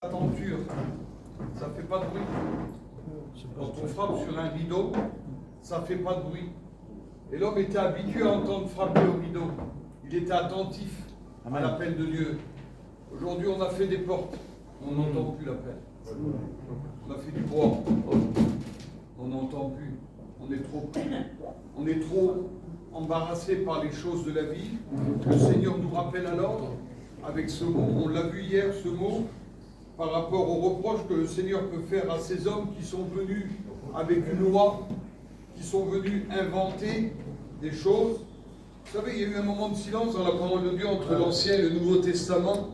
La tenture, ça ne fait pas de bruit. Quand on frappe sur un rideau, ça ne fait pas de bruit. Et l'homme était habitué à entendre frapper au rideau. Il était attentif à l'appel de Dieu. Aujourd'hui, on a fait des portes. On n'entend plus l'appel. On a fait du bois. On n'entend plus. On est trop embarrassé par les choses de la vie. Le Seigneur nous rappelle à l'ordre avec ce mot. On l'a vu hier, ce mot, par rapport aux reproches que le Seigneur peut faire à ces hommes qui sont venus avec une loi, qui sont venus inventer des choses. Vous savez, il y a eu un moment de silence dans la parole de Dieu entre l'Ancien et le Nouveau Testament.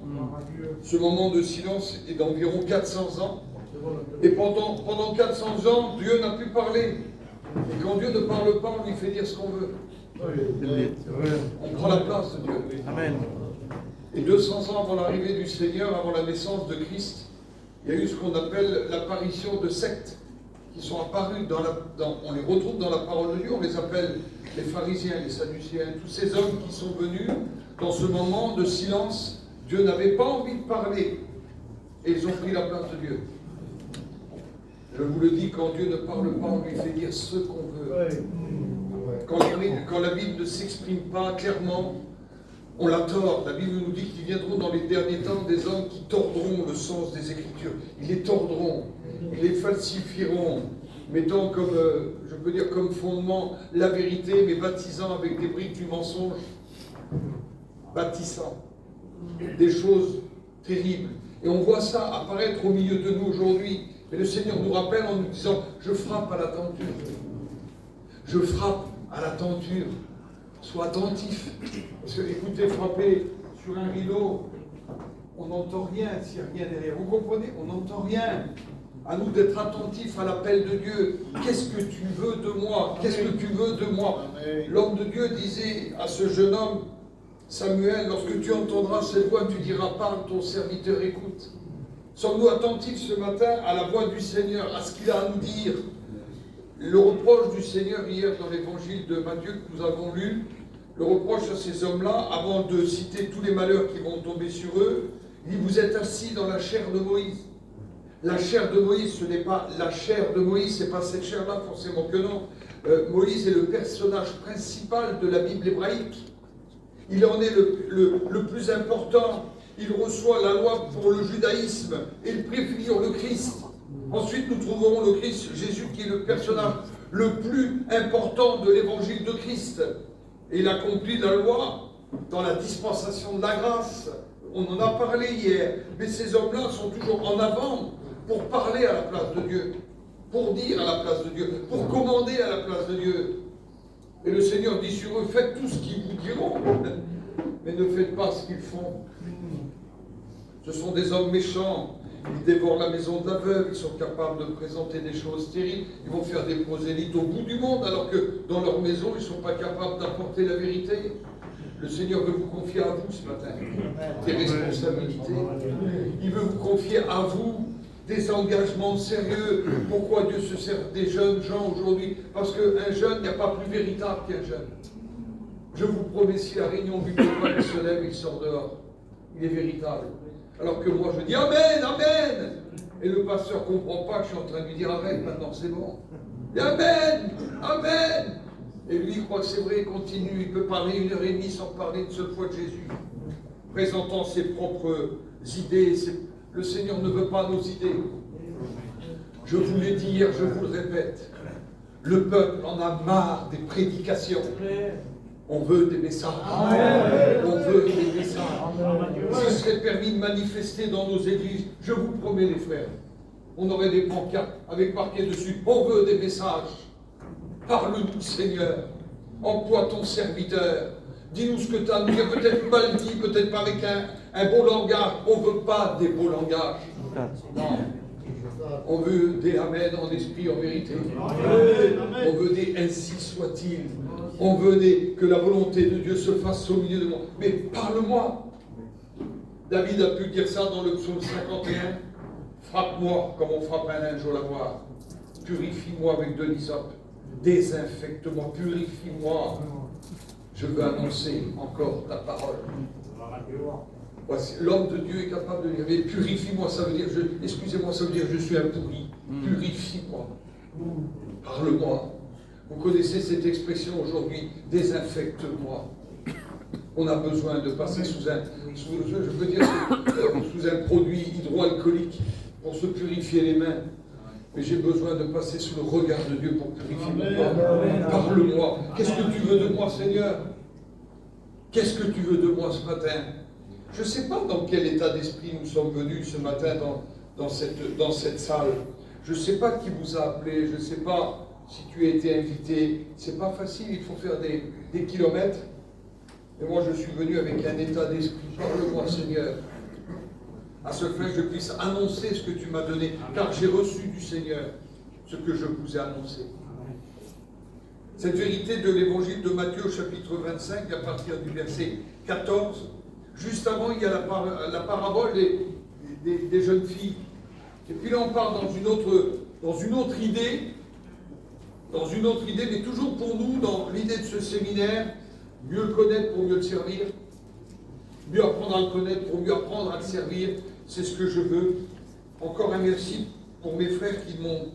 Ce moment de silence est d'environ 400 ans. Et pendant 400 ans, Dieu n'a plus parlé. Et quand Dieu ne parle pas, on lui fait dire ce qu'on veut. On prend la place de Dieu. Amen. Et 200 ans avant l'arrivée du Seigneur, avant la naissance de Christ, il y a eu ce qu'on appelle l'apparition de sectes qui sont apparues on les retrouve dans la parole de Dieu, on les appelle les pharisiens, les sadducéens, tous ces hommes qui sont venus dans ce moment de silence. Dieu n'avait pas envie de parler et ils ont pris la place de Dieu. Je vous le dis, quand Dieu ne parle pas, on lui fait dire ce qu'on veut. Quand la Bible ne s'exprime pas clairement, on la tord. La Bible nous dit qu'il viendront dans les derniers temps des hommes qui tordront le sens des Écritures. Ils les tordront, ils les falsifieront, mettant comme, je peux dire, comme fondement la vérité, mais baptisant avec des briques du mensonge, bâtissant des choses terribles. Et on voit ça apparaître au milieu de nous aujourd'hui. Mais le Seigneur nous rappelle en nous disant, je frappe à la tenture. Je frappe à la tenture. Sois attentif. Parce que, écoutez, frapper sur un rideau, on n'entend rien s'il n'y a rien derrière. Vous comprenez? On n'entend rien. À nous d'être attentifs à l'appel de Dieu. Qu'est-ce que tu veux de moi? Qu'est-ce que tu veux de moi? L'homme de Dieu disait à ce jeune homme, Samuel, lorsque tu entendras cette voix, tu diras, parle, ton serviteur écoute. Sommes-nous attentifs ce matin à la voix du Seigneur, à ce qu'il a à nous dire? Le reproche du Seigneur hier dans l'évangile de Matthieu que nous avons lu, le reproche à ces hommes-là, avant de citer tous les malheurs qui vont tomber sur eux, il dit, vous êtes assis dans la chair de Moïse. La chair de Moïse, ce n'est pas la chair de Moïse, ce n'est pas cette chair-là, forcément que non. Moïse est le personnage principal de la Bible hébraïque. Il en est le plus important. Il reçoit la loi pour le judaïsme et il préfigure le Christ. Ensuite, nous trouverons le Christ, Jésus, qui est le personnage le plus important de l'évangile de Christ. Et il accomplit la loi dans la dispensation de la grâce. On en a parlé hier. Mais ces hommes-là sont toujours en avant pour parler à la place de Dieu, pour dire à la place de Dieu, pour commander à la place de Dieu. Et le Seigneur dit sur eux, faites tout ce qu'ils vous diront, mais ne faites pas ce qu'ils font. Ce sont des hommes méchants. Ils dévorent la maison de l'aveugle, ils sont capables de présenter des choses terribles, ils vont faire des prosélytes au bout du monde, alors que dans leur maison, ils ne sont pas capables d'apporter la vérité. Le Seigneur veut vous confier à vous ce matin des responsabilités. Il veut vous confier à vous des engagements sérieux. Pourquoi Dieu se sert des jeunes gens aujourd'hui? Parce qu'un jeune, il n'y a pas plus véritable qu'un jeune. Je vous promets, si la réunion biblique se lève, il sort dehors. Il est véritable. Alors que moi je dis Amen, Amen. Et le pasteur ne comprend pas que je suis en train de lui dire Amen, maintenant c'est bon. Et Amen, Amen. Et lui il croit que c'est vrai, il continue, il peut parler 1h30 sans parler une seule fois de Jésus. Présentant ses propres idées. Le Seigneur ne veut pas nos idées. Je vous l'ai dit hier, je vous le répète. Le peuple en a marre des prédications. On veut des messages. Amen. On veut des messages. S'il serait permis de manifester dans nos églises, je vous promets les frères, on aurait des pancartes avec marqué dessus, on veut des messages. Parle-nous Seigneur, emploie ton serviteur, dis-nous ce que tu as à nous dire, peut-être mal dit, peut-être pas avec un beau langage, on ne veut pas des beaux langages. Non. On veut des Amen en esprit, en vérité. Amen. On veut des ainsi soit-il. On veut que la volonté de Dieu se fasse au milieu de moi. Mais parle-moi. David a pu dire ça dans le psaume 51. Frappe-moi comme on frappe un linge au lavoir. Purifie-moi avec de l'hysope. Désinfecte-moi, purifie-moi. Je veux annoncer encore ta parole. Voici, l'homme de Dieu est capable de dire, mais purifie-moi, ça veut dire, excusez-moi, ça veut dire, je suis un pourri. Purifie-moi. Parle-moi. Vous connaissez cette expression aujourd'hui, désinfecte-moi. On a besoin de passer sous un produit hydroalcoolique pour se purifier les mains. Mais j'ai besoin de passer sous le regard de Dieu pour purifier mon corps. Parle-moi. Qu'est-ce que tu veux de moi, Seigneur? Qu'est-ce que tu veux de moi ce matin? Je ne sais pas dans quel état d'esprit nous sommes venus ce matin dans cette salle. Je ne sais pas qui vous a appelé, je ne sais pas si tu as été invité. Ce n'est pas facile, il faut faire des kilomètres. Et moi, je suis venu avec un état d'esprit. Parle-moi, Seigneur. À ce fait, je puisse annoncer ce que tu m'as donné, car j'ai reçu du Seigneur ce que je vous ai annoncé. Cette vérité de l'évangile de Matthieu, au chapitre 25, à partir du verset 14, juste avant, il y a la parabole des jeunes filles. Et puis là, on part dans une autre idée, mais toujours pour nous, dans l'idée de ce séminaire, mieux le connaître pour mieux le servir, mieux apprendre à le connaître pour mieux apprendre à le servir, c'est ce que je veux. Encore un merci pour mes frères qui m'ont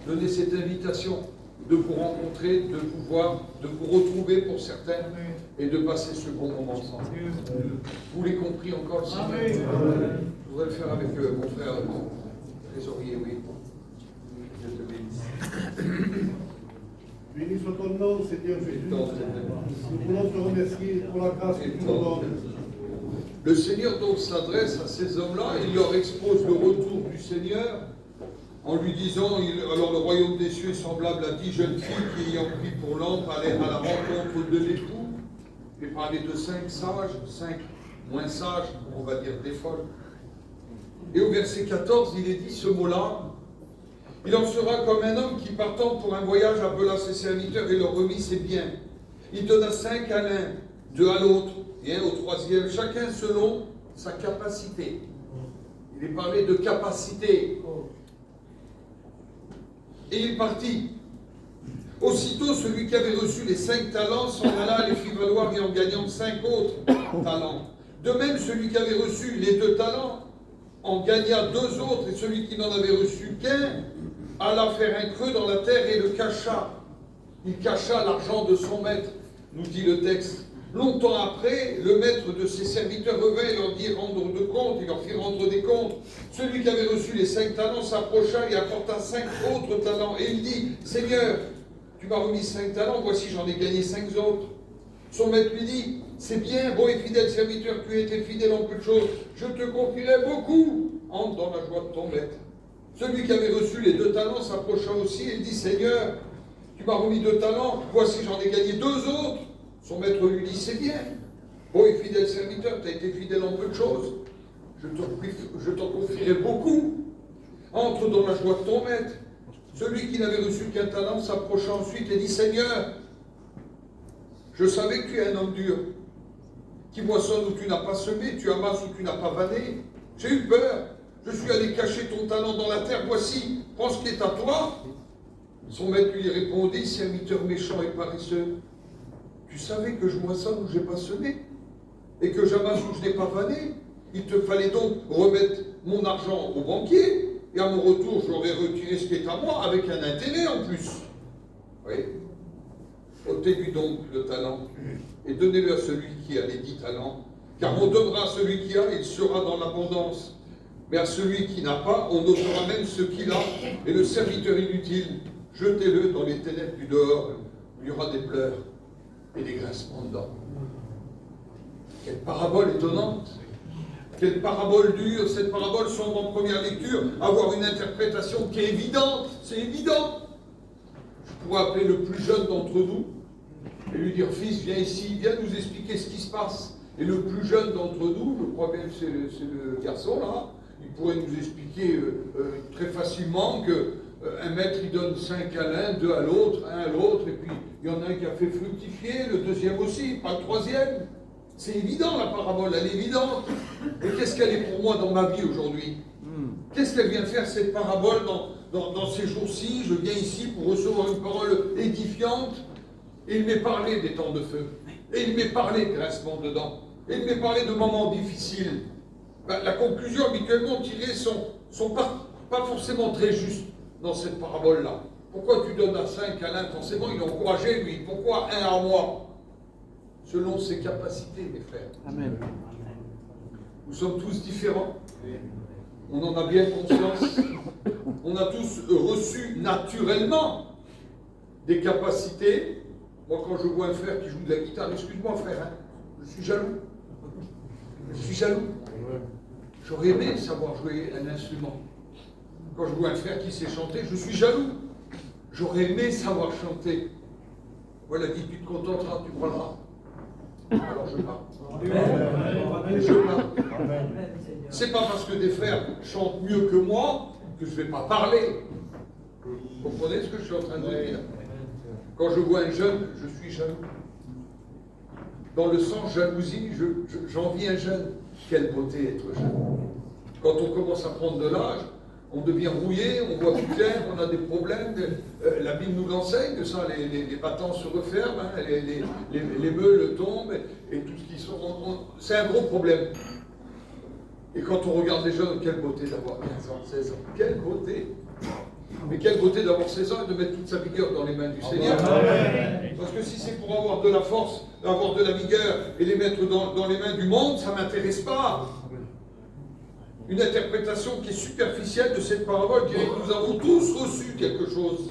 donné cette invitation de vous rencontrer, de vous voir, de vous retrouver pour certains et de passer ce bon moment ensemble. Vous l'avez compris encore, Seigneur. Je voudrais le faire avec mon frère trésorier, oui. Dieu te bénisse. Béni soit ton nom, Seigneur Jésus. Nous voulons te remercier pour la grâce que tu nous donnes. Le Seigneur donc s'adresse à ces hommes-là, il leur expose le retour du Seigneur en lui disant, alors le royaume des cieux est semblable à 10 jeunes filles qui, ayant pris pour lampe, allèrent à la rencontre de l'époux. Il parlait de 5 sages, 5 moins sages, on va dire des folles. Et au verset 14, il est dit ce mot-là, il en sera comme un homme qui, partant pour un voyage, appela ses serviteurs et leur remit ses biens. Il donna 5 à l'un, 2 à l'autre, et un au troisième, chacun selon sa capacité. Il est parlé de capacité. Et il partit. Aussitôt, celui qui avait reçu les 5 talents s'en alla, les fit valoir et en gagnant 5 autres talents. De même, celui qui avait reçu les 2 talents en gagna 2 autres, et celui qui n'en avait reçu qu'un alla faire un creux dans la terre et le cacha. Il cacha l'argent de son maître, nous dit le texte. Longtemps après, le maître de ses serviteurs revint et leur dit rendre de compte, il leur fit rendre des comptes. Celui qui avait reçu les 5 talents s'approcha et apporta 5 autres talents. Et il dit, Seigneur, tu m'as remis 5 talents, voici j'en ai gagné 5 autres. Son maître lui dit, c'est bien, bon et fidèle serviteur, tu as été fidèle en peu de choses, je te confierai beaucoup. Entre dans la joie de ton maître. Celui qui avait reçu les 2 talents s'approcha aussi et il dit, Seigneur, tu m'as remis 2 talents, voici j'en ai gagné 2 autres. Son maître lui dit, c'est bien, bon et fidèle serviteur, tu as été fidèle en peu de choses, je t'en confierai beaucoup. Entre dans la joie de ton maître. Celui qui n'avait reçu qu'un talent s'approcha ensuite et dit, Seigneur, je savais que tu es un homme dur, qui moissonne où tu n'as pas semé, tu amasses où tu n'as pas vanné. J'ai eu peur, je suis allé cacher ton talent dans la terre, voici, prends ce qui est à toi. Son maître lui répondit, serviteur méchant et paresseux, tu savais que je moissonne où je n'ai pas semé, et que j'amasse où je n'ai pas vanné. Il te fallait donc remettre mon argent au banquier, et à mon retour, j'aurais retiré ce qui est à moi, avec un intérêt en plus. Oui. Ôtez-lui donc le talent, et donnez-le à celui qui a les 10 talents, car on donnera à celui qui a, il sera dans l'abondance. Mais à celui qui n'a pas, on ôtera même ce qu'il a, et le serviteur inutile, jetez-le dans les ténèbres du dehors, où il y aura des pleurs et des grincements de dents. Quelle parabole étonnante! Quelle parabole dure! Cette parabole semble en première lecture avoir une interprétation qui est évidente, c'est évident. Je pourrais appeler le plus jeune d'entre nous et lui dire, fils, viens ici, viens nous expliquer ce qui se passe. Et le plus jeune d'entre nous, je crois bien que c'est le garçon là, il pourrait nous expliquer très facilement qu'un maître il donne 5 à l'un, 2 à l'autre, 1 à l'autre, et puis il y en a un qui a fait fructifier, le deuxième aussi, pas le troisième. C'est évident la parabole, elle est évidente. Et qu'est-ce qu'elle est pour moi dans ma vie aujourd'hui? Qu'est-ce qu'elle vient faire cette parabole dans ces jours-ci? Je viens ici pour recevoir une parole édifiante, et il m'est parlé des temps de feu, et il m'est parlé de grincement de dents. Et il m'est parlé de moments difficiles. La conclusion habituellement tirée sont pas forcément très justes dans cette parabole-là. Pourquoi tu donnes à 5 à l'un? Forcément, il est encouragé, lui. Pourquoi un à moi? Selon ses capacités, mes frères. Amen. Nous sommes tous différents. On en a bien conscience. On a tous reçu naturellement des capacités. Moi, quand je vois un frère qui joue de la guitare, excuse-moi frère, hein, je suis jaloux. Je suis jaloux. J'aurais aimé savoir jouer un instrument. Quand je vois un frère qui sait chanter, je suis jaloux. J'aurais aimé savoir chanter. Voilà, dit, tu te contenteras, tu parleras. Alors je parle. Et je parle. C'est pas parce que des frères chantent mieux que moi que je ne vais pas parler. Vous comprenez ce que je suis en train de dire? Quand je vois un jeune, je suis jaloux. Dans le sens jalousie, j'envie un jeune. Quelle beauté être jeune. Quand on commence à prendre de l'âge, on devient rouillé, on voit plus clair, on a des problèmes. La Bible nous l'enseigne, que ça, les battants se referment, hein, les meules tombent, et tout ce qui sont. C'est un gros problème. Et quand on regarde les jeunes, quelle beauté d'avoir 15 ans, 16 ans. Quelle beauté! Mais quelle beauté d'avoir 16 ans et de mettre toute sa vigueur dans les mains du Seigneur. Parce que si c'est pour avoir de la force, avoir de la vigueur et les mettre dans les mains du monde, ça ne m'intéresse pas. Une interprétation qui est superficielle de cette parabole, qui est que nous avons tous reçu quelque chose.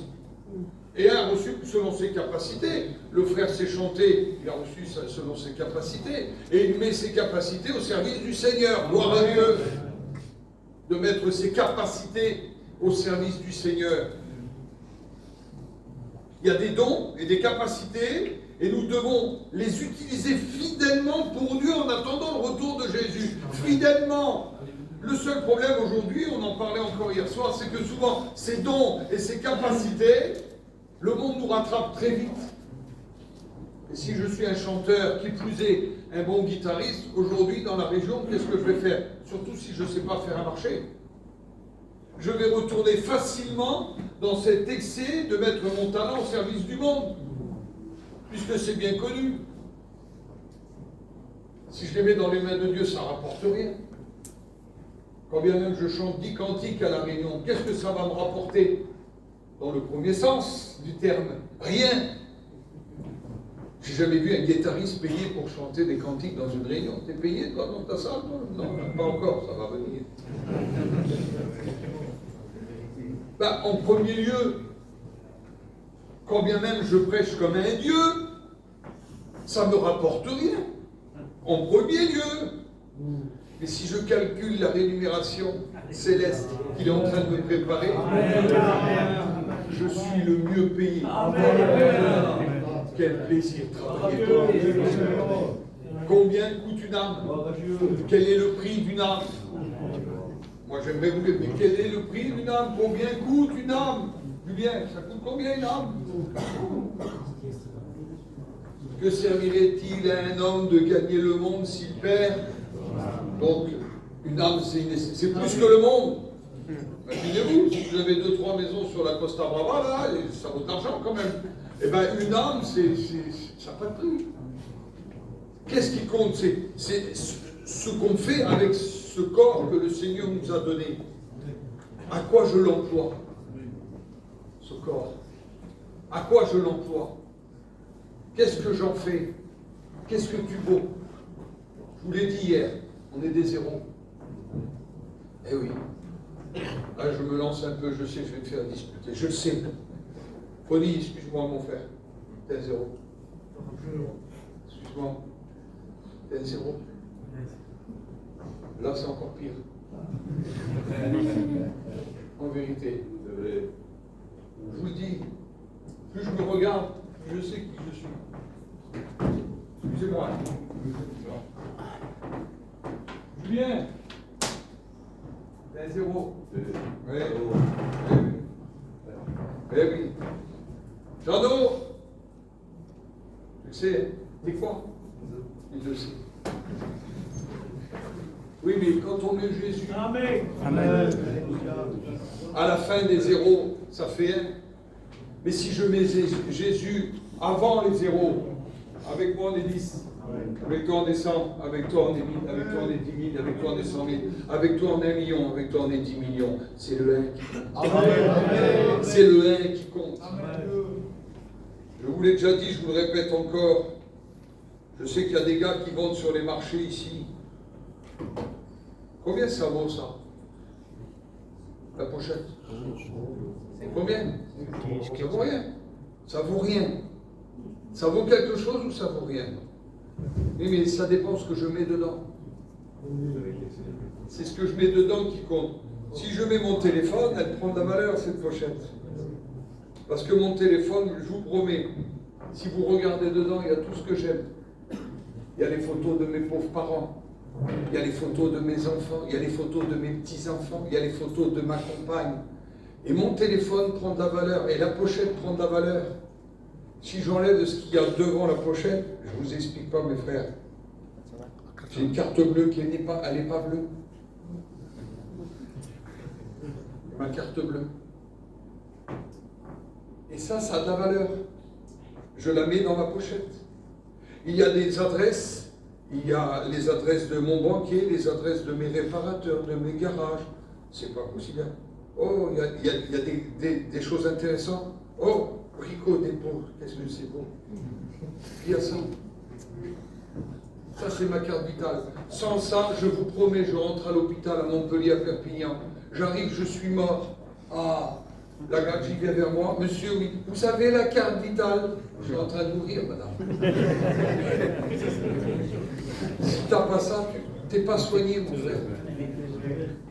Et un a reçu selon ses capacités. Le frère sait chanter, il a reçu selon ses capacités. Et il met ses capacités au service du Seigneur. Gloire à Dieu. De mettre ses capacités au service du Seigneur. Il y a des dons et des capacités, et nous devons les utiliser fidèlement pour Dieu en attendant le retour de Jésus. Fidèlement. Le seul problème aujourd'hui, on en parlait encore hier soir, c'est que souvent ces dons et ces capacités, le monde nous rattrape très vite. Et si je suis un chanteur, qui plus est un bon guitariste, aujourd'hui dans la région, qu'est-ce que je vais faire? Surtout si je ne sais pas faire un marché. Je vais retourner facilement dans cet excès de mettre mon talent au service du monde, puisque c'est bien connu. Si je les mets dans les mains de Dieu, ça ne rapporte rien. Quand bien même je chante 10 cantiques à la Réunion, qu'est-ce que ça va me rapporter? Dans le premier sens du terme, rien. J'ai jamais vu un guitariste payé pour chanter des cantiques dans une réunion. T'es payé toi dans ta salle? Non, pas encore, ça va venir. En premier lieu, quand bien même je prêche comme un Dieu, ça ne me rapporte rien. En premier lieu. Mais si je calcule la rémunération céleste qu'il est en train de me préparer, je suis le mieux payé. Quel plaisir de travailler pour Dieu. Combien coûte une âme? Quel est le prix d'une âme? Moi j'aimerais vous dire, mais quel est le prix d'une âme? Combien coûte une âme? Julien, ça coûte combien une âme? Que servirait-il à un homme de gagner le monde s'il perd? Donc, une âme, c'est plus que le monde. Imaginez-vous, si vous avez 2-3 maisons sur la Costa Brava, là, ça vaut de l'argent quand même. Eh bien, une âme, ça n'a pas de prix. Qu'est-ce qui compte? C'est ce qu'on fait avec ce corps que le Seigneur nous a donné. À quoi je l'emploie? Ce corps. À quoi je l'emploie? Qu'est-ce que j'en fais? Qu'est-ce que tu vaux? Je vous l'ai dit hier, on est des zéros. Eh oui. Là, je me lance un peu, je sais, je vais me faire disputer. Je le sais. Pony, excuse-moi, mon frère. T'es un zéro. Excuse-moi. T'es un zéro. Là, c'est encore pire. En vérité. Je vous le dis. Plus je me regarde, plus je sais qui je suis. Excusez-moi. Julien, t'es un zéro. Oui. Eh oui. Jeannot, tu le sais, t'es quoi? Il le sait. Oui, mais quand on met Jésus, Amen. à la fin des zéros, ça fait 1. Mais si je mets Jésus avant les zéros, avec moi on est 10. Avec toi on est 100, avec toi on est 1000, avec toi on est 10 000, avec toi on est 100 000, avec toi on est 1 million, avec toi on est 10 millions. C'est le 1 qui compte. C'est le 1 qui compte. Je vous l'ai déjà dit, je vous le répète encore. Je sais qu'il y a des gars qui vendent sur les marchés ici. Combien ça vaut ça? La pochette? Combien? Ça vaut rien. Ça vaut rien. Ça vaut quelque chose ou ça vaut rien? Oui, mais ça dépend ce que je mets dedans. C'est ce que je mets dedans qui compte. Si je mets mon téléphone, elle prend de la valeur, cette pochette. Parce que mon téléphone, je vous promets, si vous regardez dedans, il y a tout ce que j'aime. Il y a les photos de mes pauvres parents. Il y a les photos de mes enfants. Il y a les photos de mes petits-enfants. Il y a les photos de ma compagne. Et mon téléphone prend de la valeur. Et la pochette prend de la valeur. Si j'enlève ce qu'il y a devant la pochette, je ne vous explique pas, mes frères. J'ai une carte bleue qui n'est pas, elle n'est pas bleue. Ma carte bleue. Et ça a de la valeur. Je la mets dans ma pochette. Il y a des adresses. Il y a les adresses de mon banquier, les adresses de mes réparateurs, de mes garages. C'est pas possible. Oh, il y a des choses intéressantes. Oh, Rico Dépôt, qu'est-ce que c'est beau. Il y a ça. Ça, c'est ma carte vitale. Sans ça, je vous promets, je rentre à l'hôpital à Montpellier, à Perpignan. J'arrive, je suis mort. Ah, la gare qui vient vers moi. Monsieur, oui, vous savez la carte vitale? Je suis en train de mourir, madame. Si tu n'as pas ça, tu n'es pas soigné, mon frère.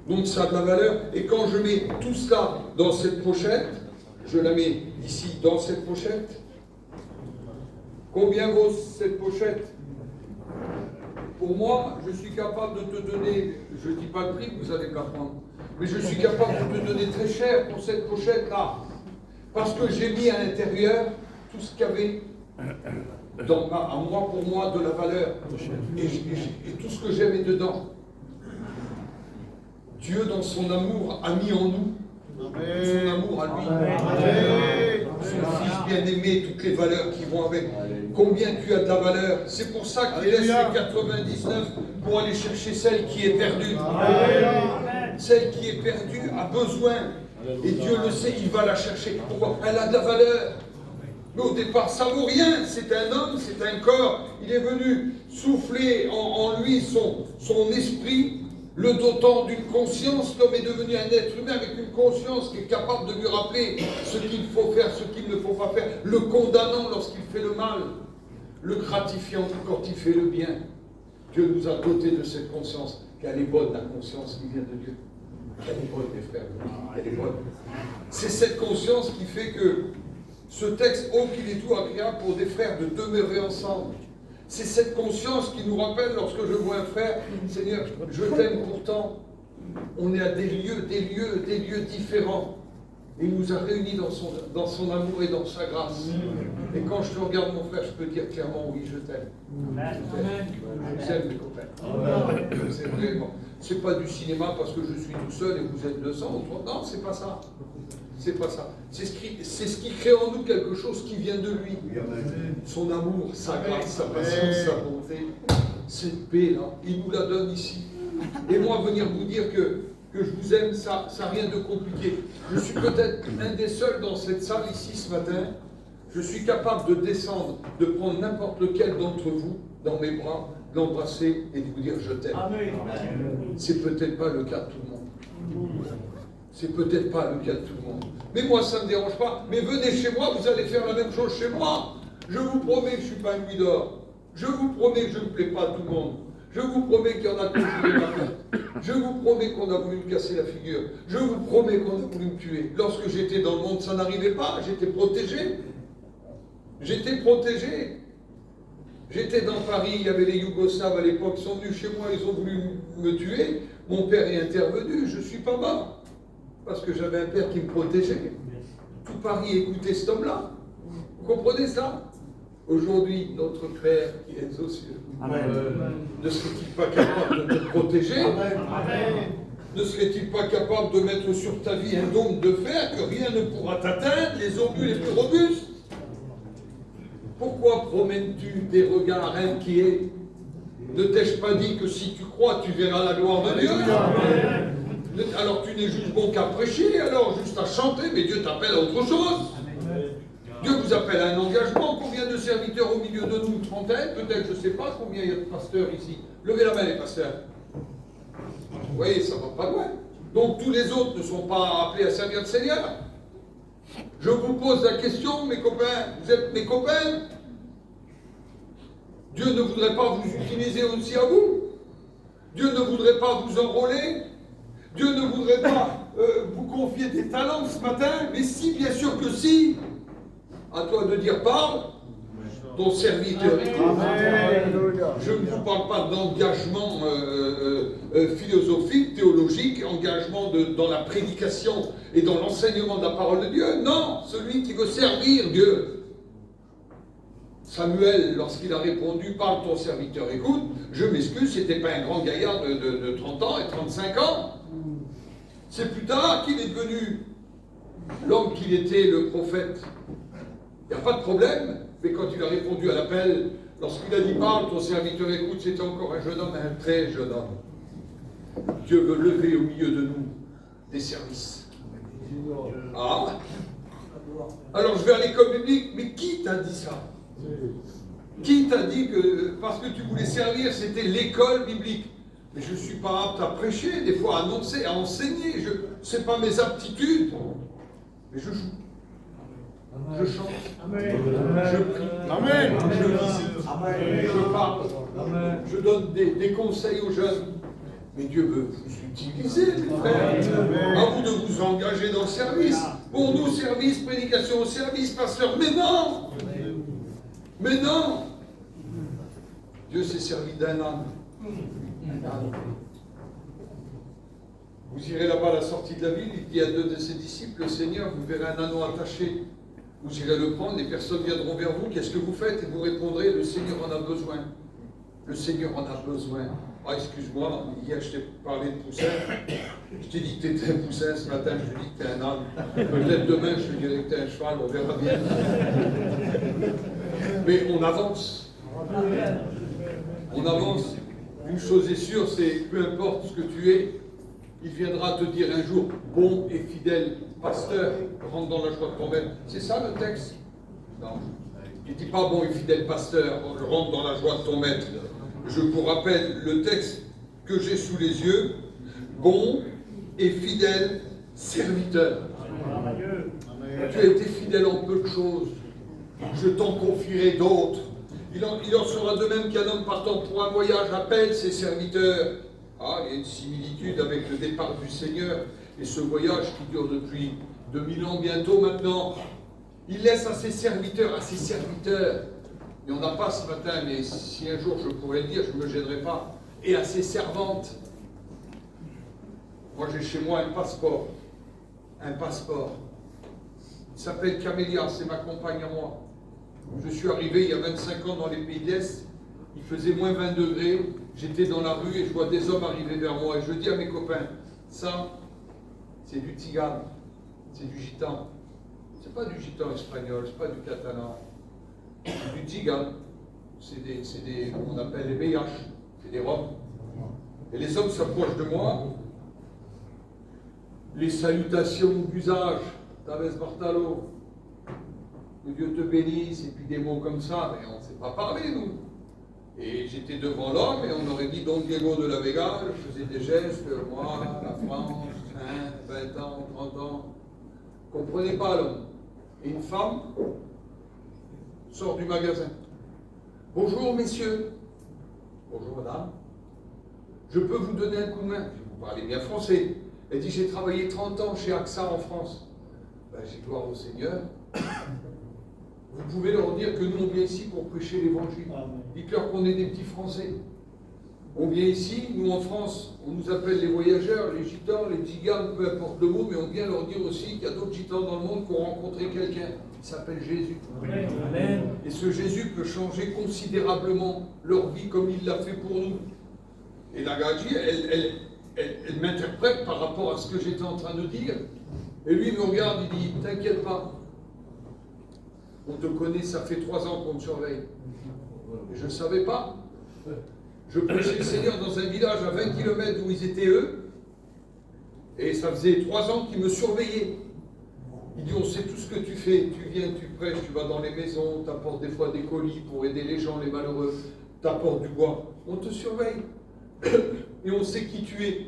Donc ça a de la valeur. Et quand je mets tout cela dans cette pochette, je la mets ici dans cette pochette. Combien vaut cette pochette? Pour moi, je suis capable de te donner, je ne dis pas le prix, vous allez pas prendre, mais je suis capable de te donner très cher pour cette pochette-là. Parce que j'ai mis à l'intérieur tout ce qu'il y avait à moi, pour moi, de la valeur. Et tout ce que j'aimais dedans. Dieu, dans son amour, a mis en nous son amour à lui. Son Fils bien-aimé, toutes les valeurs qui vont avec. Combien tu as de la valeur. C'est pour ça qu'il laisse les 99 pour aller chercher celle qui est perdue. Celle qui est perdue a besoin. Et Dieu le sait, il va la chercher. Pourquoi? Elle a de la valeur. Mais au départ, ça vaut rien. C'est un homme, c'est un corps. Il est venu souffler en lui son esprit, le dotant d'une conscience. L'homme est devenu un être humain avec une conscience qui est capable de lui rappeler ce qu'il faut faire, ce qu'il ne faut pas faire, le condamnant lorsqu'il fait le mal, le gratifiant quand il fait le bien. Dieu nous a dotés de cette conscience, qu'elle est bonne, la conscience qui vient de Dieu. Elle est bonne, mes frères, elle est bonne. C'est cette conscience qui fait que ce texte, oh qu'il est tout agréable pour des frères de demeurer ensemble. C'est cette conscience qui nous rappelle lorsque je vois un frère, Seigneur, je t'aime pourtant. On est à des lieux différents. Il nous a réunis dans son amour et dans sa grâce. Et quand je te regarde, mon frère, je peux dire clairement, oui, je t'aime. Je vous aime, mes copains. C'est vraiment. C'est pas du cinéma parce que je suis tout seul et vous êtes 200 ou 300. Non, c'est pas ça. C'est pas ça. C'est ce qui crée en nous quelque chose qui vient de lui. Son amour, sa grâce, sa patience, sa bonté. Cette paix-là, il nous la donne ici. Et moi, venir vous dire que je vous aime, ça n'a rien de compliqué. Je suis peut-être un des seuls dans cette salle ici ce matin. Je suis capable de descendre, de prendre n'importe lequel d'entre vous dans mes bras, de l'embrasser et de vous dire je t'aime. C'est peut-être pas le cas de tout le monde. C'est peut-être pas le cas de tout le monde. Mais moi, ça ne me dérange pas. Mais venez chez moi, vous allez faire la même chose chez moi. Je vous promets que je ne suis pas un louis d'or. Je vous promets que je ne plais pas à tout le monde. Je vous promets qu'il y en a qui ont joué ma carte. Je vous promets qu'on a voulu me casser la figure. Je vous promets qu'on a voulu me tuer. Lorsque j'étais dans le monde, ça n'arrivait pas. J'étais protégé. J'étais protégé. J'étais dans Paris, il y avait les Yougoslaves à l'époque, ils sont venus chez moi, ils ont voulu me tuer. Mon père est intervenu, je ne suis pas mort. Parce que j'avais un père qui me protégeait. Tout Paris écoutait cet homme-là. Vous comprenez ça? Aujourd'hui, notre Père qui est aux cieux, ne serait-il pas capable de te protéger? Ne serait-il pas capable de mettre sur ta vie un dôme de fer que rien ne pourra t'atteindre, les obus les plus robustes? Pourquoi promènes-tu des regards inquiets? Ne t'ai-je pas dit que si tu crois, tu verras la gloire de Dieu? Alors tu n'es juste bon qu'à prêcher, alors juste à chanter, mais Dieu t'appelle à autre chose. Dieu vous appelle à un engagement. Combien de serviteurs au milieu de nous? Une trentaine, peut-être, je ne sais pas combien il y a de pasteurs ici. Levez la main les pasteurs. Vous voyez, ça ne va pas loin. Donc tous les autres ne sont pas appelés à servir le Seigneur. Je vous pose la question, mes copains, vous êtes mes copains? Dieu ne voudrait pas vous utiliser aussi à vous? Dieu ne voudrait pas vous enrôler? Dieu ne voudrait pas vous confier des talents ce matin? Mais si, bien sûr que si. À toi de dire parle, ton serviteur écoute. Je ne vous parle pas d'engagement philosophique, théologique, engagement dans la prédication et dans l'enseignement de la parole de Dieu. Non, celui qui veut servir Dieu. Samuel, lorsqu'il a répondu, parle ton serviteur écoute, je m'excuse, c'était pas un grand gaillard de 30 ans et 35 ans. C'est plus tard qu'il est devenu l'homme qu'il était, le prophète. Il n'y a pas de problème, mais quand il a répondu à l'appel, lorsqu'il a dit parle, ton serviteur écoute, c'était encore un jeune homme, un très jeune homme. Dieu veut lever au milieu de nous des services. Ah, alors je vais à l'école biblique, mais qui t'a dit ça? Qui t'a dit que parce que tu voulais servir, c'était l'école biblique? Mais je ne suis pas apte à prêcher, des fois à annoncer, à enseigner. Ce n'est pas mes aptitudes, mais je joue. Je chante, je prie, je visite, je parle, je donne des conseils aux jeunes. Mais Dieu veut vous utiliser, mes frères. À vous de vous engager dans le service. Pour nous, service, prédication, service, pasteur. Mais non! Mais non! Dieu s'est servi d'un âne. Vous irez là-bas à la sortie de la ville, il dit à 2 de ses disciples, le Seigneur, vous verrez un anneau attaché. Vous irez le prendre, les personnes viendront vers vous, qu'est-ce que vous faites? Et vous répondrez, le Seigneur en a besoin. Le Seigneur en a besoin. Ah, excuse-moi, hier je t'ai parlé de poussin. Je t'ai dit que tu étais un poussin, ce matin je te dis que tu es un âne. Peut-être demain je te dirai que tu es un cheval, on verra bien. Mais on avance. On avance. Une chose est sûre, c'est peu importe ce que tu es, il viendra te dire un jour, bon et fidèle pasteur, rentre dans la joie de ton maître. C'est ça le texte? Non. Il ne dit pas bon et fidèle pasteur, rentre dans la joie de ton maître. Je vous rappelle le texte que j'ai sous les yeux, bon et fidèle serviteur. Tu as été fidèle en peu de choses, je t'en confierai d'autres. Il en sera de même qu'un homme partant pour un voyage appelle ses serviteurs. Ah, il y a une similitude avec le départ du Seigneur et ce voyage qui dure depuis 2000 ans bientôt maintenant. Il laisse à ses serviteurs, il n'y en a pas ce matin, mais si un jour je pourrais le dire, je ne me gênerai pas, et à ses servantes. Moi j'ai chez moi un passeport. Il s'appelle Camélia, c'est ma compagne à moi. Je suis arrivé il y a 25 ans dans les pays de l'Est, il faisait moins 20 degrés, j'étais dans la rue et je vois des hommes arriver vers moi et je dis à mes copains, ça, c'est du tzigane, c'est du gitan. C'est pas du gitan espagnol, c'est pas du catalan, c'est du tzigane. C'est des, on appelle les BH, c'est des Roms. Et les hommes s'approchent de moi, les salutations d'usage, Taves Bartalo, que Dieu te bénisse, et puis des mots comme ça, mais on ne sait pas parler, nous. Et j'étais devant l'homme, et on aurait dit Don Diego de la Vega, je faisais des gestes, moi, la France, 20 ans, 30 ans. Je ne comprenais pas l'homme. Et une femme sort du magasin. Bonjour, messieurs. Bonjour, madame. Je peux vous donner un coup de main? Vous parlez bien français. Elle dit, j'ai travaillé 30 ans chez AXA en France. Ben, j'ai gloire au Seigneur. Vous pouvez leur dire que nous, on vient ici pour prêcher l'évangile. Dites-leur qu'on est des petits Français. On vient ici, nous en France, on nous appelle les voyageurs, les gitans, les tziganes, peu importe le mot, mais on vient leur dire aussi qu'il y a d'autres gitans dans le monde qui ont rencontré quelqu'un. Il s'appelle Jésus. Amen. Et ce Jésus peut changer considérablement leur vie comme il l'a fait pour nous. Et la Gadji, elle m'interprète par rapport à ce que j'étais en train de dire. Et lui, il me regarde, il dit, t'inquiète pas. On te connaît, ça fait 3 ans qu'on te surveille. Et je ne savais pas. Je prêchais le Seigneur dans un village à 20 km où ils étaient eux. Et ça faisait 3 ans qu'ils me surveillaient. Il dit, on sait tout ce que tu fais. Tu viens, tu prêches, tu vas dans les maisons, tu apportes des fois des colis pour aider les gens, les malheureux. Tu apportes du bois. On te surveille. Et on sait qui tu es.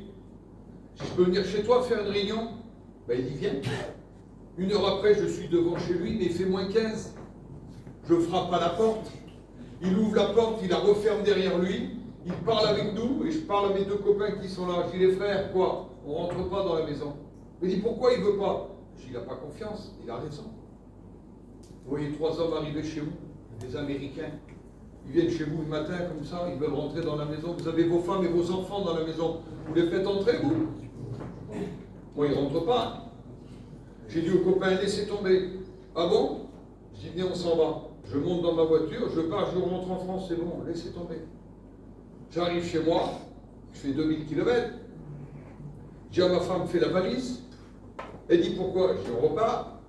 Si je peux venir chez toi faire une réunion, ben il dit, viens. 1 heure après, je suis devant chez lui, mais il fait -15. Je frappe à la porte. Il ouvre la porte, il la referme derrière lui. Il parle avec nous, et je parle à mes 2 copains qui sont là. Je dis, les frères, quoi? On ne rentre pas dans la maison. Il dit, pourquoi il ne veut pas? Je dis, il n'a pas confiance. Il a raison. Vous voyez 3 hommes arriver chez vous, des Américains. Ils viennent chez vous le matin, comme ça, ils veulent rentrer dans la maison. Vous avez vos femmes et vos enfants dans la maison. Vous les faites entrer, vous? Moi, ils ne rentrent pas. J'ai dit aux copains, laissez tomber. Ah bon? Je dis, venez, on s'en va. Je monte dans ma voiture, je pars, je rentre en France, c'est bon, laissez tomber. J'arrive chez moi, je fais 2000 km. Je dis à ma femme, fais la valise. Elle dit, pourquoi? Je dis, on repart.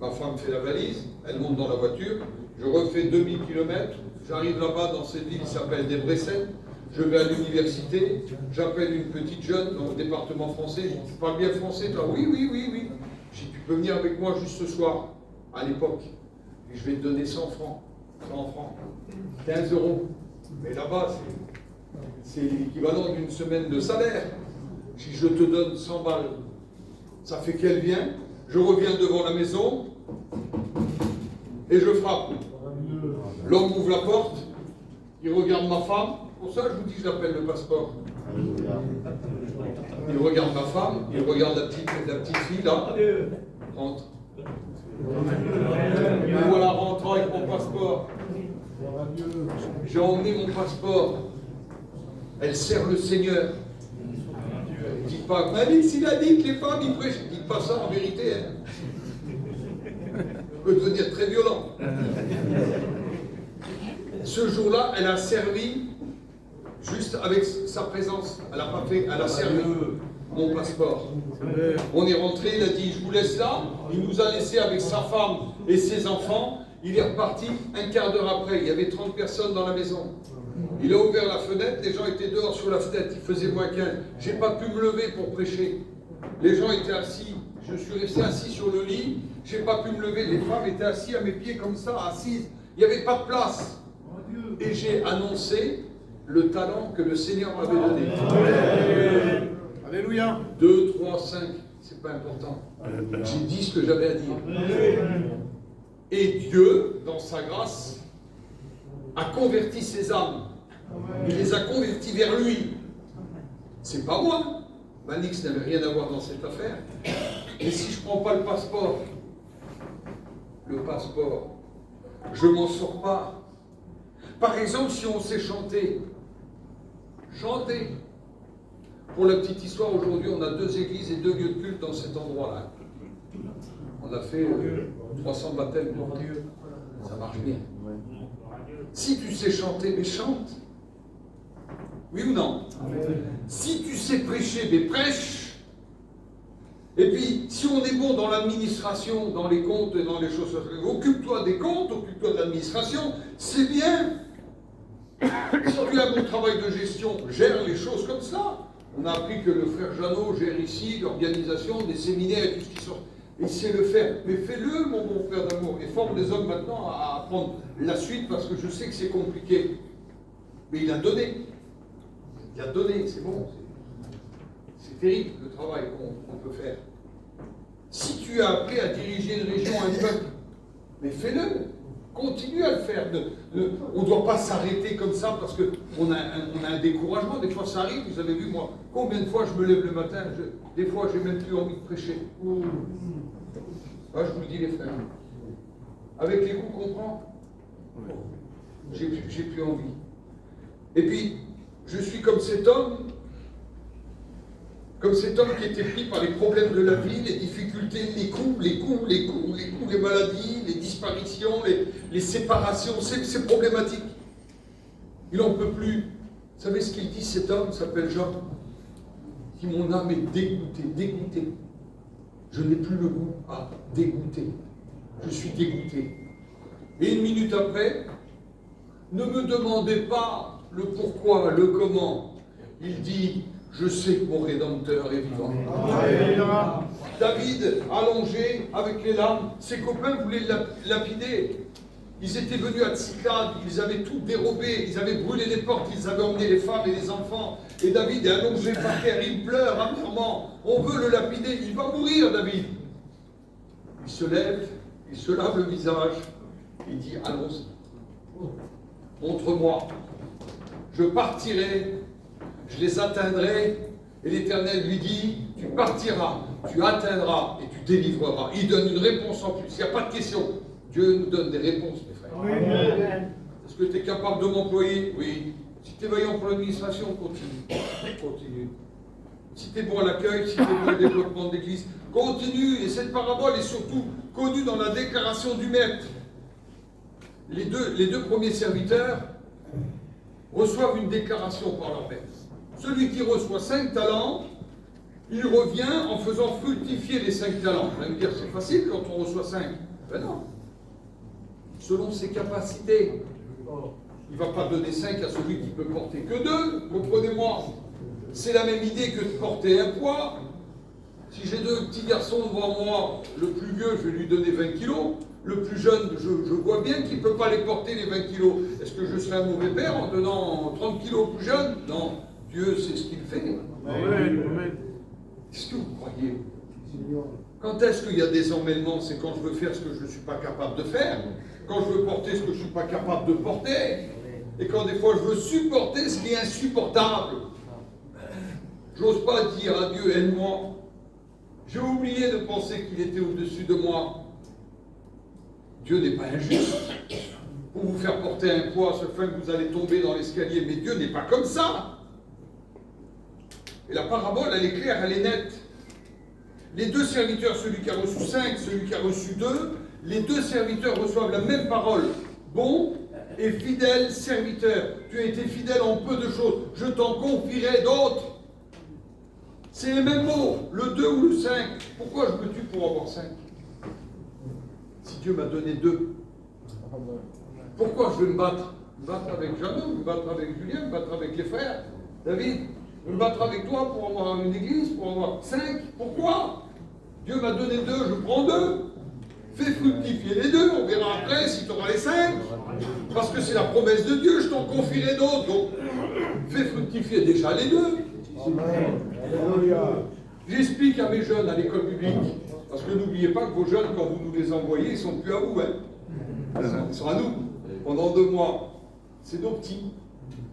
Ma femme fait la valise, elle monte dans la voiture, je refais 2000 km, j'arrive là-bas dans cette ville qui s'appelle Debrecen, je vais à l'université, j'appelle une petite jeune dans le département français, je dis, tu parles bien français toi? Oui. Je dis, tu peux venir avec moi juste ce soir, à l'époque, et je vais te donner 100 francs, 15 euros. Mais là-bas, c'est l'équivalent d'une semaine de salaire. Si je te donne 100 balles, ça fait qu'elle vient, je reviens devant la maison et je frappe. L'homme ouvre la porte, il regarde ma femme, pour ça je vous dis que je l'appelle le passeport. Il regarde ma femme, il regarde la petite fille là, rentre. Me voilà rentrant avec mon passeport. J'ai emmené mon passeport. Elle sert le Seigneur. Dites pas, Malik, s'il a dit que les femmes y prêchent, dites pas ça en vérité. Ça peut devenir très violent. Ce jour-là, elle a servi juste avec sa présence. Elle n'a pas fait, elle a servi mon passeport. On est rentré, il a dit, je vous laisse là. Il nous a laissé avec sa femme et ses enfants. Il est reparti 1/4 d'heure après. Il y avait 30 personnes dans la maison. Il a ouvert la fenêtre, les gens étaient dehors sur la fenêtre, il faisait -15. Je n'ai pas pu me lever pour prêcher. Les gens étaient assis, je suis resté assis sur le lit, je n'ai pas pu me lever. Les femmes étaient assises à mes pieds comme ça, assises. Il n'y avait pas de place. Et j'ai annoncé le talent que le Seigneur m'avait donné. Alléluia. 2, 3, 5, c'est pas important. J'ai dit ce que j'avais à dire. Et Dieu, dans sa grâce, a converti ses âmes. Il les a convertis vers lui. C'est pas moi. Manix n'avait rien à voir dans cette affaire. Mais si je ne prends pas le passeport, je m'en sors pas. Par exemple, si on sait chanter. Pour la petite histoire, aujourd'hui, on a 2 églises et 2 lieux de culte dans cet endroit-là. On a fait 300 baptêmes pour Dieu. Ça marche bien. Si tu sais chanter, mais chante. Oui ou non? Si tu sais prêcher, mais prêche. Et puis, si on est bon dans l'administration, dans les comptes et dans les choses, occupe-toi des comptes, occupe-toi de l'administration, c'est bien. Si tu as un bon travail de gestion, gère les choses comme ça. On a appris que le frère Jeannot gère ici l'organisation des séminaires et tout ce qui sort. Il sait le faire. Mais fais-le, mon bon frère d'amour. Et forme les hommes maintenant à apprendre la suite parce que je sais que c'est compliqué. Mais il a donné. Il a donné, c'est bon. C'est terrible le travail qu'on peut faire. Si tu as appris à diriger une région, un peuple, mais fais-le. Continue à le faire. On ne doit pas s'arrêter comme ça parce qu'on a un découragement. Des fois, ça arrive. Vous avez vu, moi, combien de fois je me lève le matin, des fois, j'ai même plus envie de prêcher. Je vous le dis, les frères. Avec les coups qu'on prend, j'ai plus envie. Et puis, je suis comme cet homme qui était pris par les problèmes de la vie, les difficultés, les coups, les maladies, les disparitions, les séparations, c'est problématique. Il n'en peut plus. Vous savez ce qu'il dit, cet homme s'appelle Jean? Il dit, mon âme est dégoûtée. Je n'ai plus le goût à dégoûter. Je suis dégoûté. Et une minute après, ne me demandez pas le pourquoi, le comment. Il dit, je sais que mon Rédempteur est vivant. David, allongé, avec les larmes, ses copains voulaient le lapider. Ils étaient venus à Tsiklag, ils avaient tout dérobé, ils avaient brûlé les portes, ils avaient emmené les femmes et les enfants. Et David est allongé par terre, il pleure amèrement. On veut le lapider, il va mourir, David. Il se lève, il se lave le visage, il dit, allons-y. Montre-moi. Je partirai, je les atteindrai. Et l'Éternel lui dit, tu partiras, tu atteindras et tu délivreras. Il donne une réponse en plus, il n'y a pas de question. Dieu nous donne des réponses, mes frères. Amen. Est-ce que tu es capable de m'employer? Oui. Si tu es vaillant pour l'administration, continue. Continue. Si tu es bon à l'accueil, si tu es bon au développement de l'Église, continue. Et cette parabole est surtout connue dans la déclaration du Maître. Les deux premiers serviteurs reçoivent une déclaration par leur maître. Celui qui reçoit 5 talents, il revient en faisant fructifier les 5 talents. Vous allez me dire, c'est facile quand on reçoit 5. Ben non. Selon ses capacités. Il ne va pas donner 5 à celui qui peut porter que 2. Comprenez-moi. C'est la même idée que de porter un poids. Si j'ai 2 petits garçons devant moi, le plus vieux, je vais lui donner 20 kilos. Le plus jeune, je vois bien qu'il ne peut pas les porter, les 20 kilos. Est-ce que je serai un mauvais père en donnant 30 kilos au plus jeune? Non. Dieu sait ce qu'il fait. Qu'est-ce que vous croyez? Quand est-ce qu'il y a des emmêlements? C'est quand je veux faire ce que je ne suis pas capable de faire. Quand je veux porter ce que je ne suis pas capable de porter. Et quand des fois je veux supporter ce qui est insupportable. J'ose pas dire à Dieu, aide-moi. J'ai oublié de penser qu'il était au-dessus de moi. Dieu n'est pas injuste pour vous faire porter un poids à ce fin que vous allez tomber dans l'escalier. Mais Dieu n'est pas comme ça. Et la parabole, elle est claire, elle est nette. Les 2 serviteurs, celui qui a reçu 5, celui qui a reçu 2, les 2 serviteurs reçoivent la même parole. Bon et fidèle serviteur, tu as été fidèle en peu de choses, je t'en confierai d'autres. C'est les mêmes mots, le 2 ou le 5. Pourquoi je me tue pour avoir 5? Si Dieu m'a donné 2. Pourquoi je vais me battre? Me battre avec Jeannot, me battre avec Julien, me battre avec les frères. David, me battre avec toi pour avoir une église, pour avoir 5. Pourquoi? Dieu m'a donné 2, je prends 2. Fais fructifier les 2, on verra après si tu auras les 5. Parce que c'est la promesse de Dieu, je t'en confierai d'autres. Donc, fais fructifier déjà les 2. J'explique à mes jeunes à l'école biblique, parce que n'oubliez pas que vos jeunes, quand vous nous les envoyez, ils ne sont plus à vous. Ils sont à nous. Pendant 2 mois, c'est nos petits.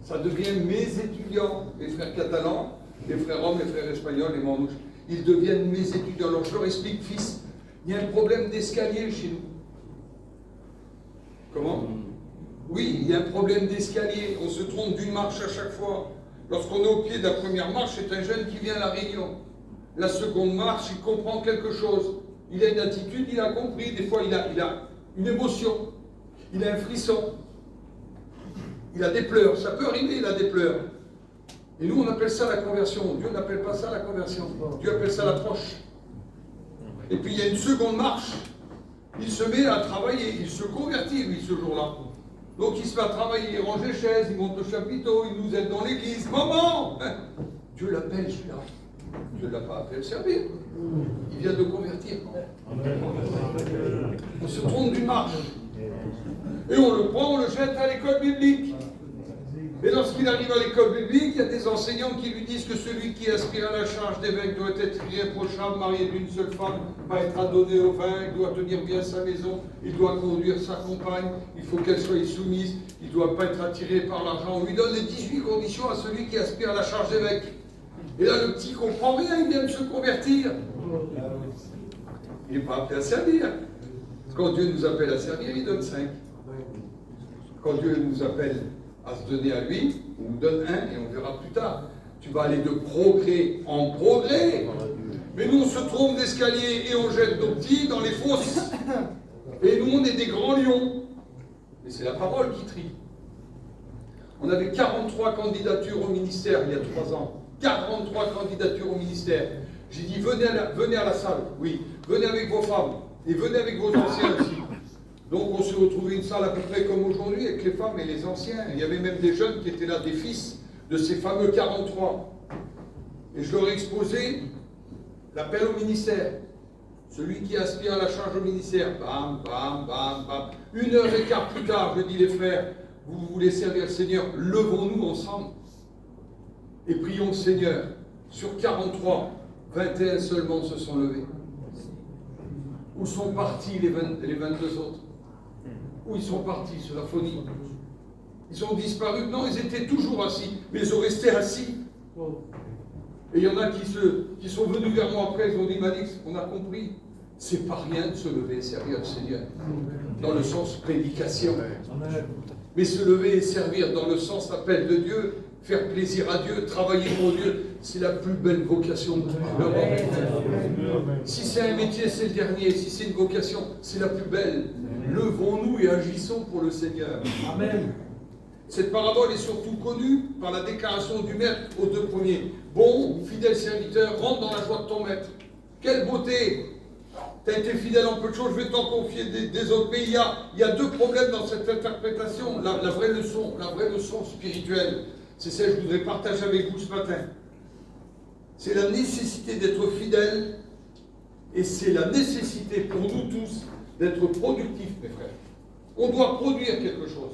Ça devient mes étudiants, les frères catalans, les frères roms, les frères espagnols, les manouches. Ils deviennent mes étudiants. Alors je leur explique, fils, il y a un problème d'escalier chez nous. Comment? Oui, il y a un problème d'escalier. On se trompe d'une marche à chaque fois. Lorsqu'on est au pied de la première marche, c'est un jeune qui vient à la réunion. La seconde marche, il comprend quelque chose. Il a une attitude, il a compris. Des fois, il a une émotion. Il a un frisson. Il a des pleurs. Ça peut arriver, il a des pleurs. Et nous, on appelle ça la conversion. Dieu n'appelle pas ça la conversion. Dieu appelle ça l'approche. Et puis, il y a une seconde marche. Il se met à travailler. Il se convertit, lui, ce jour-là. Donc, il se met à travailler. Il range les chaises, il monte le chapiteau, il nous aide dans l'église. Maman! Dieu l'appelle, celui-là. Dieu ne l'a pas appelé à le servir. Il vient de convertir. On se trompe d'une marche. Et on le prend, on le jette à l'école biblique. Et lorsqu'il arrive à l'école biblique, il y a des enseignants qui lui disent que celui qui aspire à la charge d'évêque doit être irréprochable, marié d'une seule femme, pas être adonné au vin, il doit tenir bien sa maison, il doit conduire sa compagne, il faut qu'elle soit soumise, il ne doit pas être attiré par l'argent. On lui donne les 18 conditions à celui qui aspire à la charge d'évêque. Et là, le petit ne comprend rien, il vient de se convertir. Il n'est pas appelé à servir. Quand Dieu nous appelle à servir, il donne 5. Quand Dieu nous appelle à se donner à lui, on nous donne 1 et on verra plus tard. Tu vas aller de progrès en progrès. Mais nous, on se trompe d'escalier et on jette nos petits dans les fosses. Et nous, on est des grands lions. Et c'est la parole qui trie. On avait 43 candidatures au ministère il y a 3 ans. 43 candidatures au ministère. J'ai dit, venez à la salle. Oui, venez avec vos femmes. Et venez avec vos anciens aussi. Donc on se retrouvait une salle à peu près comme aujourd'hui, avec les femmes et les anciens. Il y avait même des jeunes qui étaient là, des fils de ces fameux 43. Et je leur ai exposé l'appel au ministère. Celui qui aspire à la charge au ministère, bam, bam, bam, bam. 1h15 plus tard, je dis les frères, vous voulez servir le Seigneur, levons-nous ensemble et prions le Seigneur. Sur 43, 21 seulement se sont levés. Où sont partis les 22 autres? Où ils sont partis sur la phonie? Ils ont disparu? Non, ils étaient toujours assis, mais ils ont resté assis. Et il y en a qui sont venus vers moi après, ils ont dit, Manix, on a compris, c'est pas rien de se lever et servir le Seigneur, dans le sens prédication. Mais se lever et servir dans le sens appel de Dieu, faire plaisir à Dieu, travailler pour Dieu, c'est la plus belle vocation de l'Europe. Si c'est un métier, c'est le dernier. Si c'est une vocation, c'est la plus belle. Levons-nous et agissons pour le Seigneur. Amen. Cette parabole est surtout connue par la déclaration du maître aux 2 premiers. Bon, fidèle serviteur, rentre dans la joie de ton maître. Quelle beauté! Tu as été fidèle en peu de choses, je vais t'en confier des autres. Mais il y a 2 problèmes dans cette interprétation. La vraie leçon spirituelle, c'est celle que je voudrais partager avec vous ce matin. C'est la nécessité d'être fidèle et c'est la nécessité pour nous tous d'être productifs, mes frères. On doit produire quelque chose.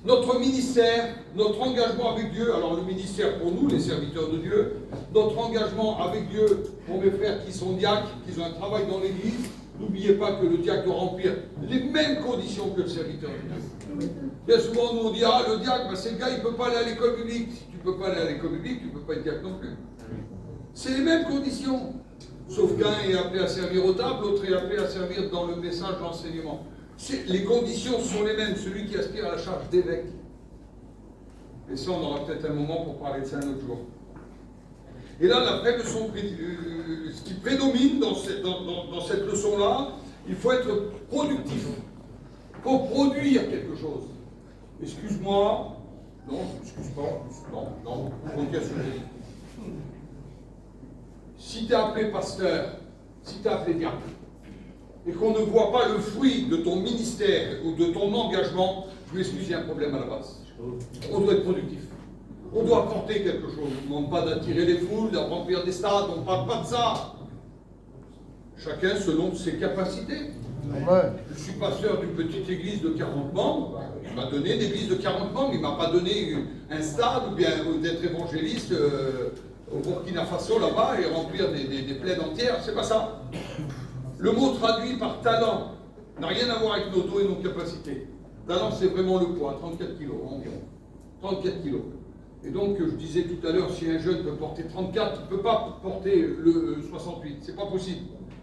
Notre ministère, notre engagement avec Dieu, alors le ministère pour nous, les serviteurs de Dieu, notre engagement avec Dieu pour mes frères qui sont diacres, qui ont un travail dans l'Église, n'oubliez pas que le diacre doit remplir les mêmes conditions que le serviteur de Dieu. Bien souvent, nous on dit, ah le diacre, c'est le gars, il ne peut pas aller à l'école publique. Si tu ne peux pas aller à l'école publique, tu ne peux pas être diacre non plus. C'est les mêmes conditions. Sauf qu'un est appelé à servir aux tables, l'autre est appelé à servir dans le message d'enseignement. Les conditions sont les mêmes, celui qui aspire à la charge d'évêque. Et ça, on aura peut-être un moment pour parler de ça un autre jour. Et là, la vraie leçon, ce qui prédomine dans cette leçon-là, il faut être productif. Il faut produire quelque chose. Excuse-moi. Non, je ne m'excuse pas. Non, faut dire ce que j'ai dit. Si tu es appelé pasteur, si tu es appelé diacre, et qu'on ne voit pas le fruit de ton ministère ou de ton engagement, je m'excuse, il y a un problème à la base. On doit être productif. On doit apporter quelque chose. On ne demande pas d'attirer les foules, de remplir des stades, on ne parle pas de ça. Chacun selon ses capacités. Ouais. Je suis pasteur d'une petite église de 40 membres. Il m'a donné une église de 40 membres, il ne m'a pas donné un stade ou bien d'être évangéliste au Burkina Faso là-bas et remplir des plaines entières. C'est pas ça. Le mot traduit par talent n'a rien à voir avec nos dos et nos capacités. Talent, c'est vraiment le poids, 34 kilos environ. 34 kilos. Et donc, je disais tout à l'heure, si un jeune peut porter 34, il ne peut pas porter le 68. C'est pas possible.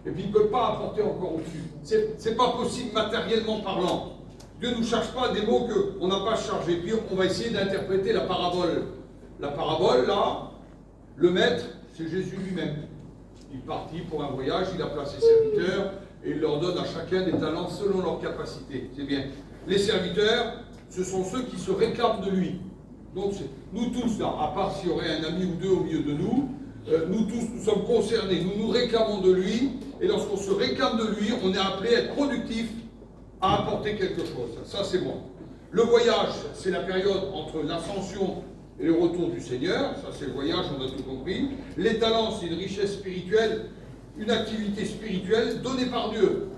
Et puis, il ne peut pas apporter encore au-dessus. C'est pas possible matériellement parlant. Dieu ne nous charge pas des mots qu'on n'a pas chargés. Puis, on va essayer d'interpréter la parabole. La parabole, là, le maître, c'est Jésus lui-même. Il est parti pour un voyage, il a placé ses serviteurs et il leur donne à chacun des talents selon leurs capacités. C'est bien. Les serviteurs, ce sont ceux qui se réclament de lui. Donc, nous tous, là, à part s'il y aurait un ami ou deux au milieu de nous, nous tous, nous sommes concernés. Nous nous réclamons de lui et lorsqu'on se réclame de lui, on est appelé à être productif, à apporter quelque chose. Ça, c'est bon. Le voyage, c'est la période entre l'ascension et le retour du Seigneur, ça c'est le voyage, on a tout compris. Les talents, c'est une richesse spirituelle, une activité spirituelle donnée par Dieu.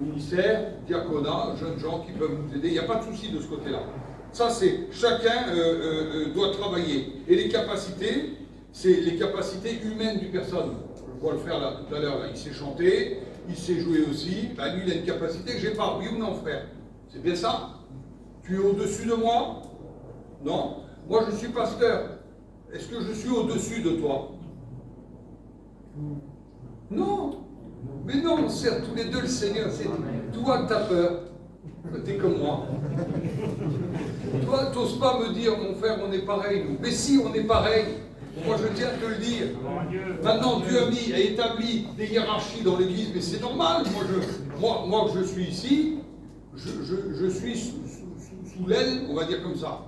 Ministère, diaconat, jeunes gens qui peuvent nous aider, il n'y a pas de souci de ce côté-là. Ça c'est, chacun doit travailler. Et les capacités, c'est les capacités humaines du personne. Je vois le frère là tout à l'heure, il sait chanter, il sait jouer aussi, ben, lui il a une capacité que j'ai pas, oui ou non frère? C'est bien ça? Tu es au-dessus de moi? Non? Moi, je suis pasteur. Est-ce que je suis au-dessus de toi? Non. Mais non, on sert tous les deux le Seigneur. C'est toi que tu as peur. Tu es comme moi. Toi, tu n'oses pas me dire, mon frère, on est pareil, nous. Mais si, on est pareil. Moi, je tiens à te le dire. Maintenant, Dieu a établi des hiérarchies dans l'Église, mais c'est normal. Moi, que je suis ici, je suis sous l'aile, on va dire comme ça.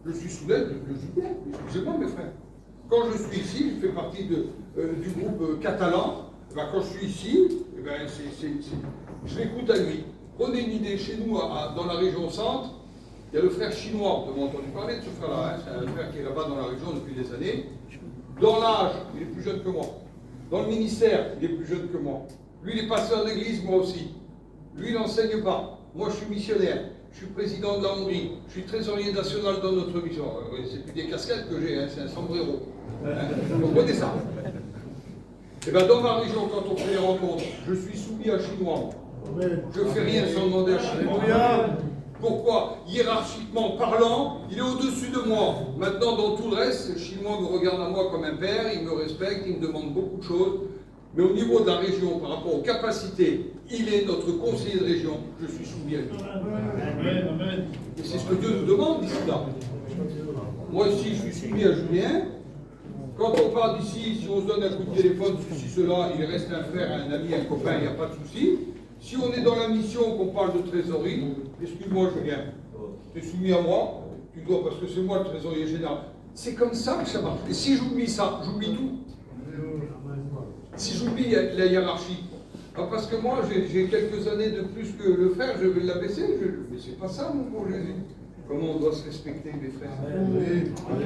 Je suis sous l'aile de Julien, excusez-moi mes frères. Quand je suis ici, je fais partie du groupe catalan, ben, quand je suis ici, ben, je l'écoute à lui. Prenez une idée, chez nous, dans la région centre, il y a le frère chinois, vous avez entendu parler de ce frère-là, hein, c'est un frère qui est là-bas dans la région depuis des années. Dans l'âge, il est plus jeune que moi. Dans le ministère, il est plus jeune que moi. Lui, il est pasteur d'église, moi aussi. Lui, il n'enseigne pas. Moi, je suis missionnaire. Je suis président de la Hongrie. Je suis trésorier national dans notre mission. C'est plus des casquettes que j'ai, hein, c'est un sombrero. Hein, vous comprenez ça? Et bien, dans ma région, quand on fait les rencontres, je suis soumis à Chinois. Je ne fais rien sans demander à Chinois. Pourquoi? Hiérarchiquement parlant, il est au-dessus de moi. Maintenant, dans tout le reste, le Chinois me regarde à moi comme un père, il me respecte, il me demande beaucoup de choses. Mais au niveau de la région, par rapport aux capacités, il est notre conseiller de région, je suis soumis à lui. Et c'est ce que Dieu nous demande d'ici là. Moi ici, je suis soumis à Julien. Quand on part d'ici, si on se donne un coup de téléphone, ceci, cela, il reste un frère, un ami, un copain, il n'y a pas de souci. Si on est dans la mission, qu'on parle de trésorerie, excuse-moi Julien, tu es soumis à moi, tu dois, parce que c'est moi le trésorier général. C'est comme ça que ça marche. Et si j'oublie ça, j'oublie tout. Si j'oublie la hiérarchie, parce que moi j'ai quelques années de plus que le frère, je vais l'abaisser, mais c'est pas ça mon bon Jésus. Comment on doit se respecter les frères?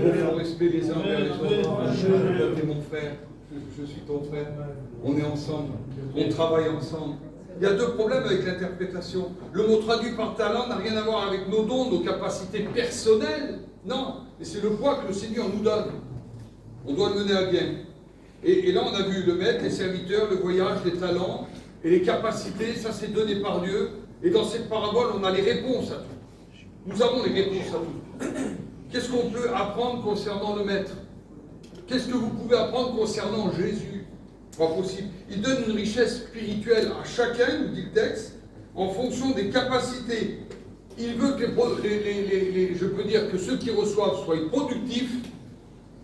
Il faut respect les uns envers les autres. Tu es mon frère, je suis ton frère, on est ensemble, on travaille ensemble. Il y a deux problèmes avec l'interprétation. Le mot traduit par talent n'a rien à voir avec nos dons, nos capacités personnelles. Non, mais c'est le poids que le Seigneur nous donne. On doit le mener à bien. Et là, on a vu le maître, les serviteurs, le voyage, les talents et les capacités, ça c'est donné par Dieu. Et dans cette parabole, on a les réponses à tout. Nous avons les réponses à tout. Qu'est-ce qu'on peut apprendre concernant le maître? Qu'est-ce que vous pouvez apprendre concernant Jésus? Pas possible. Il donne une richesse spirituelle à chacun, nous dit le texte, en fonction des capacités. Il veut que je peux dire que ceux qui reçoivent soient productifs.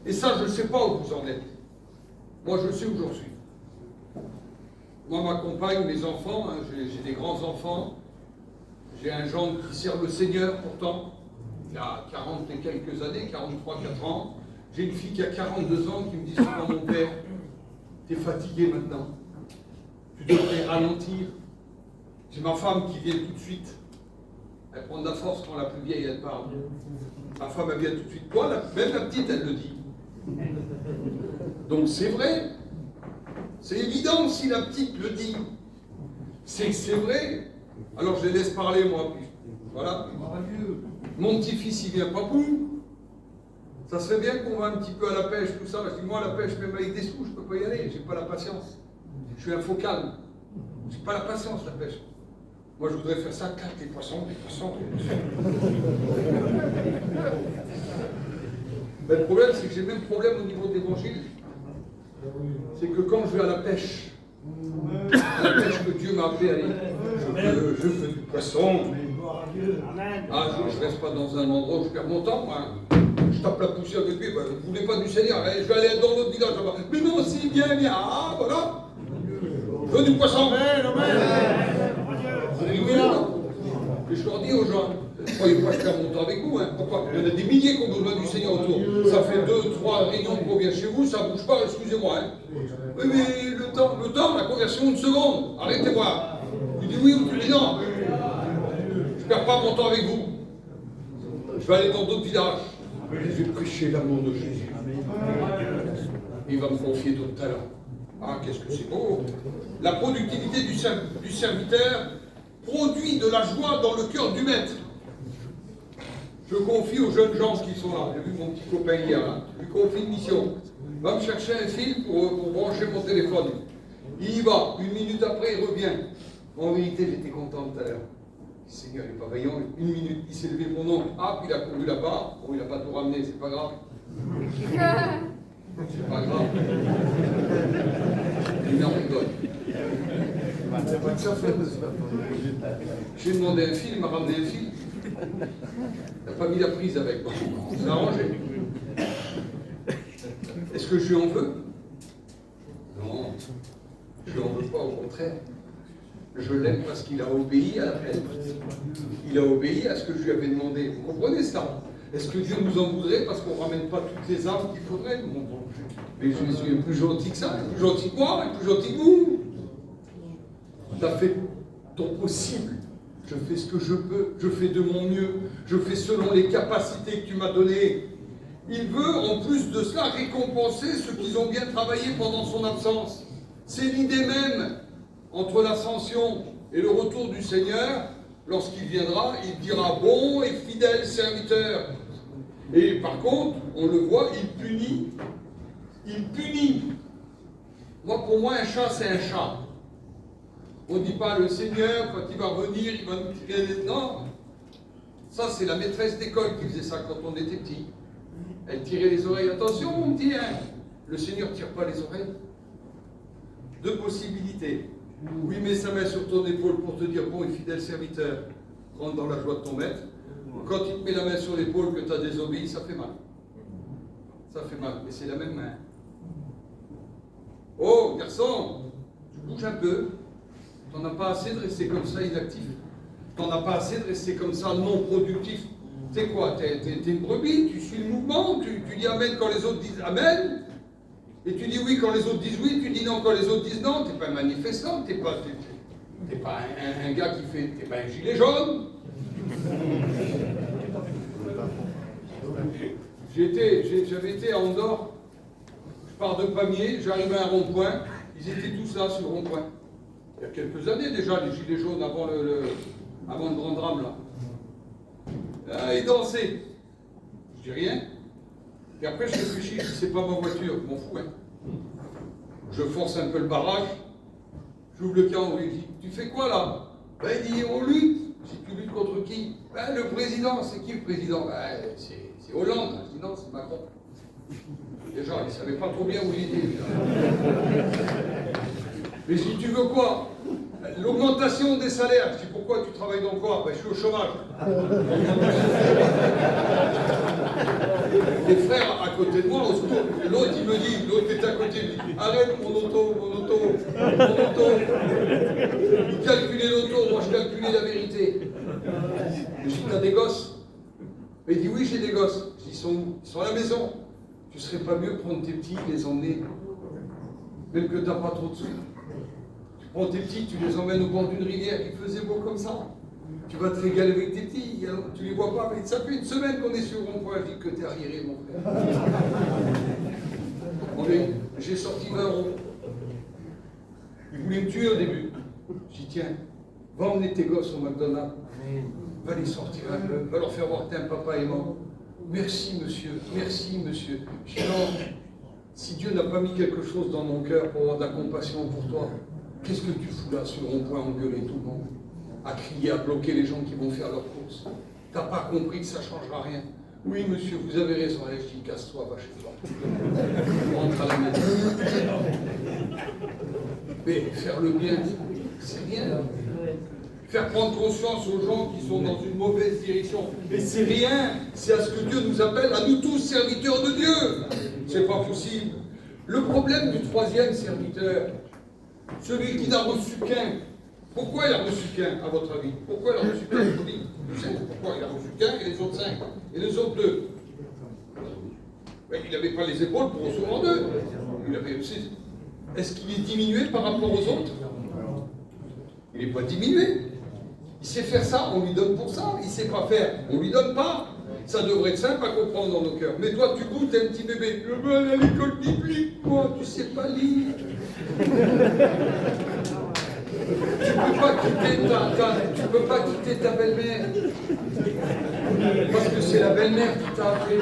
Et ça, je ne sais pas où vous en êtes. Moi, je sais où j'en suis. Moi, ma compagne, mes enfants, hein, j'ai des grands-enfants. J'ai un gendre qui sert le Seigneur, pourtant. Il a 40 et quelques années, 43-4 ans. J'ai une fille qui a 42 ans qui me dit souvent, mon père, t'es fatigué maintenant. Tu devrais ralentir. J'ai ma femme qui vient tout de suite. Elle prend de la force quand la plus vieille, elle parle. Ma femme, elle vient tout de suite. Toi, même la petite, elle le dit. Donc c'est vrai. C'est évident si la petite le dit. C'est que c'est vrai. Alors je les laisse parler, moi. Puis, voilà. Mon petit-fils, il vient pas boum. Ça serait bien qu'on va un petit peu à la pêche, tout ça. Je dis, moi, à la pêche, même avec des sous, je ne peux pas y aller. J'ai pas la patience. Je suis un faux calme. J'ai pas la patience, la pêche. Moi, je voudrais faire ça, des poissons. Mais le problème, c'est que j'ai le même problème au niveau de l'évangile. C'est que quand je vais à la pêche que Dieu m'a appelé à aller, je veux du poisson. Ah, je ne reste pas dans un endroit où je perds mon temps, moi. Je tape la poussière avec lui, ben, vous ne voulez pas du Seigneur, je vais aller dans l'autre village là-bas. Mais non, si, viens, ah, voilà. Je veux du poisson. Et je leur dis aux gens, croyez pas que je perds mon temps avec vous, hein. Pourquoi? Il y en a des milliers qui ont besoin du Seigneur autour. Ça fait 2-3 réunions qu'on vient chez vous, ça ne bouge pas, excusez-moi. Hein. Oui, mais le temps, la conversion, une seconde, arrêtez-moi. Tu dis oui ou tu dis non. Je ne perds pas mon temps avec vous. Je vais aller dans d'autres villages. Je vais prêcher l'amour de Jésus. Il va me confier d'autres talents. Ah, qu'est-ce que c'est beau! La productivité du serviteur produit de la joie dans le cœur du maître. Je confie aux jeunes gens qui sont là. J'ai vu mon petit copain hier, là. Je lui confie une mission. Il va me chercher un fil pour brancher mon téléphone. Il y va. 1 minute après, il revient. En vérité, j'étais content tout à l'heure. Le Seigneur n'est pas vaillant. 1 minute, il s'est levé pour nom. Ah, puis il a couru là-bas. Bon, il n'a pas tout ramené, c'est pas grave. C'est pas grave. Il en rigole. C'est pas de sa faute. J'ai demandé un fil, il m'a ramené un fil. Il n'a pas mis la prise avec. Bon, c'est arrangé. Est-ce que je lui en veux? Non. Je lui en veux pas, au contraire. Je l'aime parce qu'il a obéi à l'appel. Il a obéi à ce que je lui avais demandé. Vous comprenez ça? Est-ce que Dieu nous en voudrait parce qu'on ne ramène pas toutes les armes qu'il faudrait? Mon bon. Mais Jésus est plus gentil que ça, il est plus gentil que moi, il est plus gentil que vous. Tu as fait ton possible. je fais ce que je peux, je fais de mon mieux, je fais selon les capacités que tu m'as données. Il veut, en plus de cela, récompenser ceux qui ont bien travaillé pendant son absence. C'est l'idée même, entre l'ascension et le retour du Seigneur, lorsqu'il viendra, il dira « bon et fidèle serviteur ». Et par contre, on le voit, il punit. Il punit. Moi, pour moi, un chat, c'est un chat. On ne dit pas le Seigneur, quand il va revenir, il va nous tirer les... Non. Ça, c'est la maîtresse d'école qui faisait ça quand on était petit. Elle tirait les oreilles. Attention, mon petit, hein. Le Seigneur ne tire pas les oreilles. Deux possibilités. Ou il met sa main sur ton épaule pour te dire, bon et fidèle serviteur, rentre dans la joie de ton maître. Quand il te met la main sur l'épaule que tu as désobéi, ça fait mal. Ça fait mal, mais c'est la même main. Oh, garçon, tu bouges un peu. T'en as pas assez de rester comme ça inactif. T'en as pas assez de rester comme ça non productif. Tu sais quoi, t'es une brebis, tu suis le mouvement, tu dis amen quand les autres disent amen. Et tu dis oui quand les autres disent oui, tu dis non quand les autres disent non. T'es pas un manifestant, t'es pas un gars qui fait, t'es pas un gilet jaune. J'avais été à Andorre, je pars de Pamiers, j'arrive à un rond-point, ils étaient tous là sur le rond-point. Il y a quelques années déjà, les gilets jaunes avant le grand drame là. Ils dansaient. Je dis rien. Et après je réfléchis, je dis c'est pas ma voiture, je m'en fous. Hein. Je force un peu le barrage, j'ouvre le camp, il dit tu fais quoi là? Ben, il dit on lutte. Si tu luttes contre qui? Ben, le président. C'est qui le président? Ben, c'est Hollande. Je dis non, c'est Macron. Déjà, il ne savait pas trop bien où il était. Mais si tu veux quoi? L'augmentation des salaires. Je dis pourquoi tu travailles dans quoi? Ben, je suis au chômage. Les frères à côté de moi, l'autre il me dit, l'autre est à côté, il me dit arrête mon auto. Il calculait l'auto, moi je calculais la vérité. Je dis t'as des gosses? Il dit oui j'ai des gosses. Je dis ils sont à la maison. Tu serais pas mieux prendre tes petits, les emmener, même que t'as pas trop de sous. Tu prends tes petits, tu les emmènes au bord d'une rivière, il faisait beau comme ça. Tu vas te régaler avec tes petits, tu les vois pas, mais ça fait une semaine qu'on est sur le rond-point, je dis que t'es arriéré, mon frère. J'ai sorti 20 €. Ils voulaient me tuer au début. Je dis tiens, va emmener tes gosses au McDonald's, va les sortir un peu, va leur faire voir que t'es un papa aimant. Merci monsieur. Je dis non, si Dieu n'a pas mis quelque chose dans mon cœur pour avoir de la compassion pour toi, qu'est-ce que tu fous là sur le rond-point engueuler tout le monde? À crier, à bloquer les gens qui vont faire leurs courses. T'as pas compris que ça ne changera rien. Oui, monsieur, vous avez raison. Allez, je dis, casse-toi, va chez toi. Rentre à la maison. Mais faire le bien, c'est rien. Faire prendre conscience aux gens qui sont dans une mauvaise direction. Mais c'est rien. C'est à ce que Dieu nous appelle, à nous tous, serviteurs de Dieu. C'est pas possible. Le problème du troisième serviteur, celui qui n'a reçu qu'un. Pourquoi il a reçu qu'un, à votre avis? Pourquoi il a reçu qu'un? Pourquoi il a reçu qu'un et les autres 5? Et les autres 2? Il n'avait pas les épaules pour recevoir 2. Il avait 6. Est-ce qu'il est diminué par rapport aux autres? Il n'est pas diminué. Il sait faire ça, on lui donne pour ça. Il ne sait pas faire, on ne lui donne pas. Ça devrait être simple à comprendre dans nos cœurs. Mais toi, tu goûtes, t'es un petit bébé. Je veux aller à l'école biblique, moi, tu ne sais pas lire. Tu ne peux pas quitter ta belle-mère. Parce que c'est la belle-mère qui t'a appelé.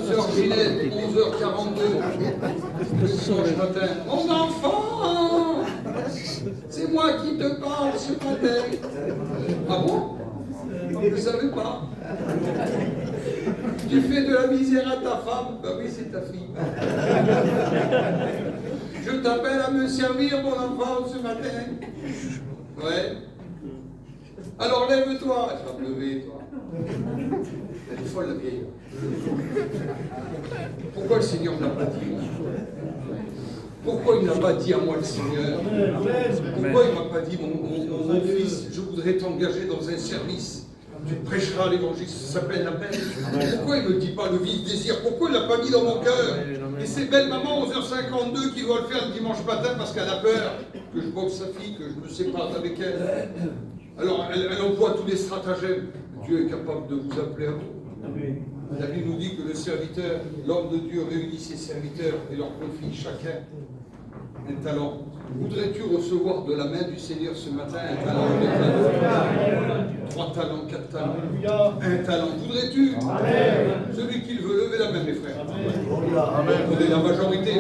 Sœur Ginette, 11h42, le dimanche matin. Mon enfant, c'est moi qui te parle ce matin. Ah bon? On ne le savait pas. Tu fais de la misère à ta femme? Ben oui, c'est ta fille. Je t'appelle à me servir, mon enfant, ce matin. Ouais. Alors lève-toi. Je vais me lever, toi. Elle est folle, la vieille. Pourquoi le Seigneur ne l'a pas dit? Pourquoi il n'a pas dit à moi le Seigneur? Pourquoi il ne m'a pas dit, mon fils, je voudrais t'engager dans un service Tu prêcheras l'évangile, ça s'appelle la paix. Pourquoi il ne me dit pas le vif désir? Pourquoi il ne l'a pas mis dans mon cœur? Et c'est belle maman, 11h52, qui doit le faire le dimanche matin parce qu'elle a peur que je boxe sa fille, que je me sépare avec elle. Alors elle emploie tous les stratagèmes. Dieu est capable de vous appeler à vous. La Bible nous dit que le serviteur, l'homme de Dieu réunit ses serviteurs et leur confie chacun un talent. Voudrais-tu recevoir de la main du Seigneur ce matin un talent, 2 talents, 3 talents, 4 talents, un talent? Voudrais-tu? Celui qui le veut, levez la main, mes frères. On est la majorité.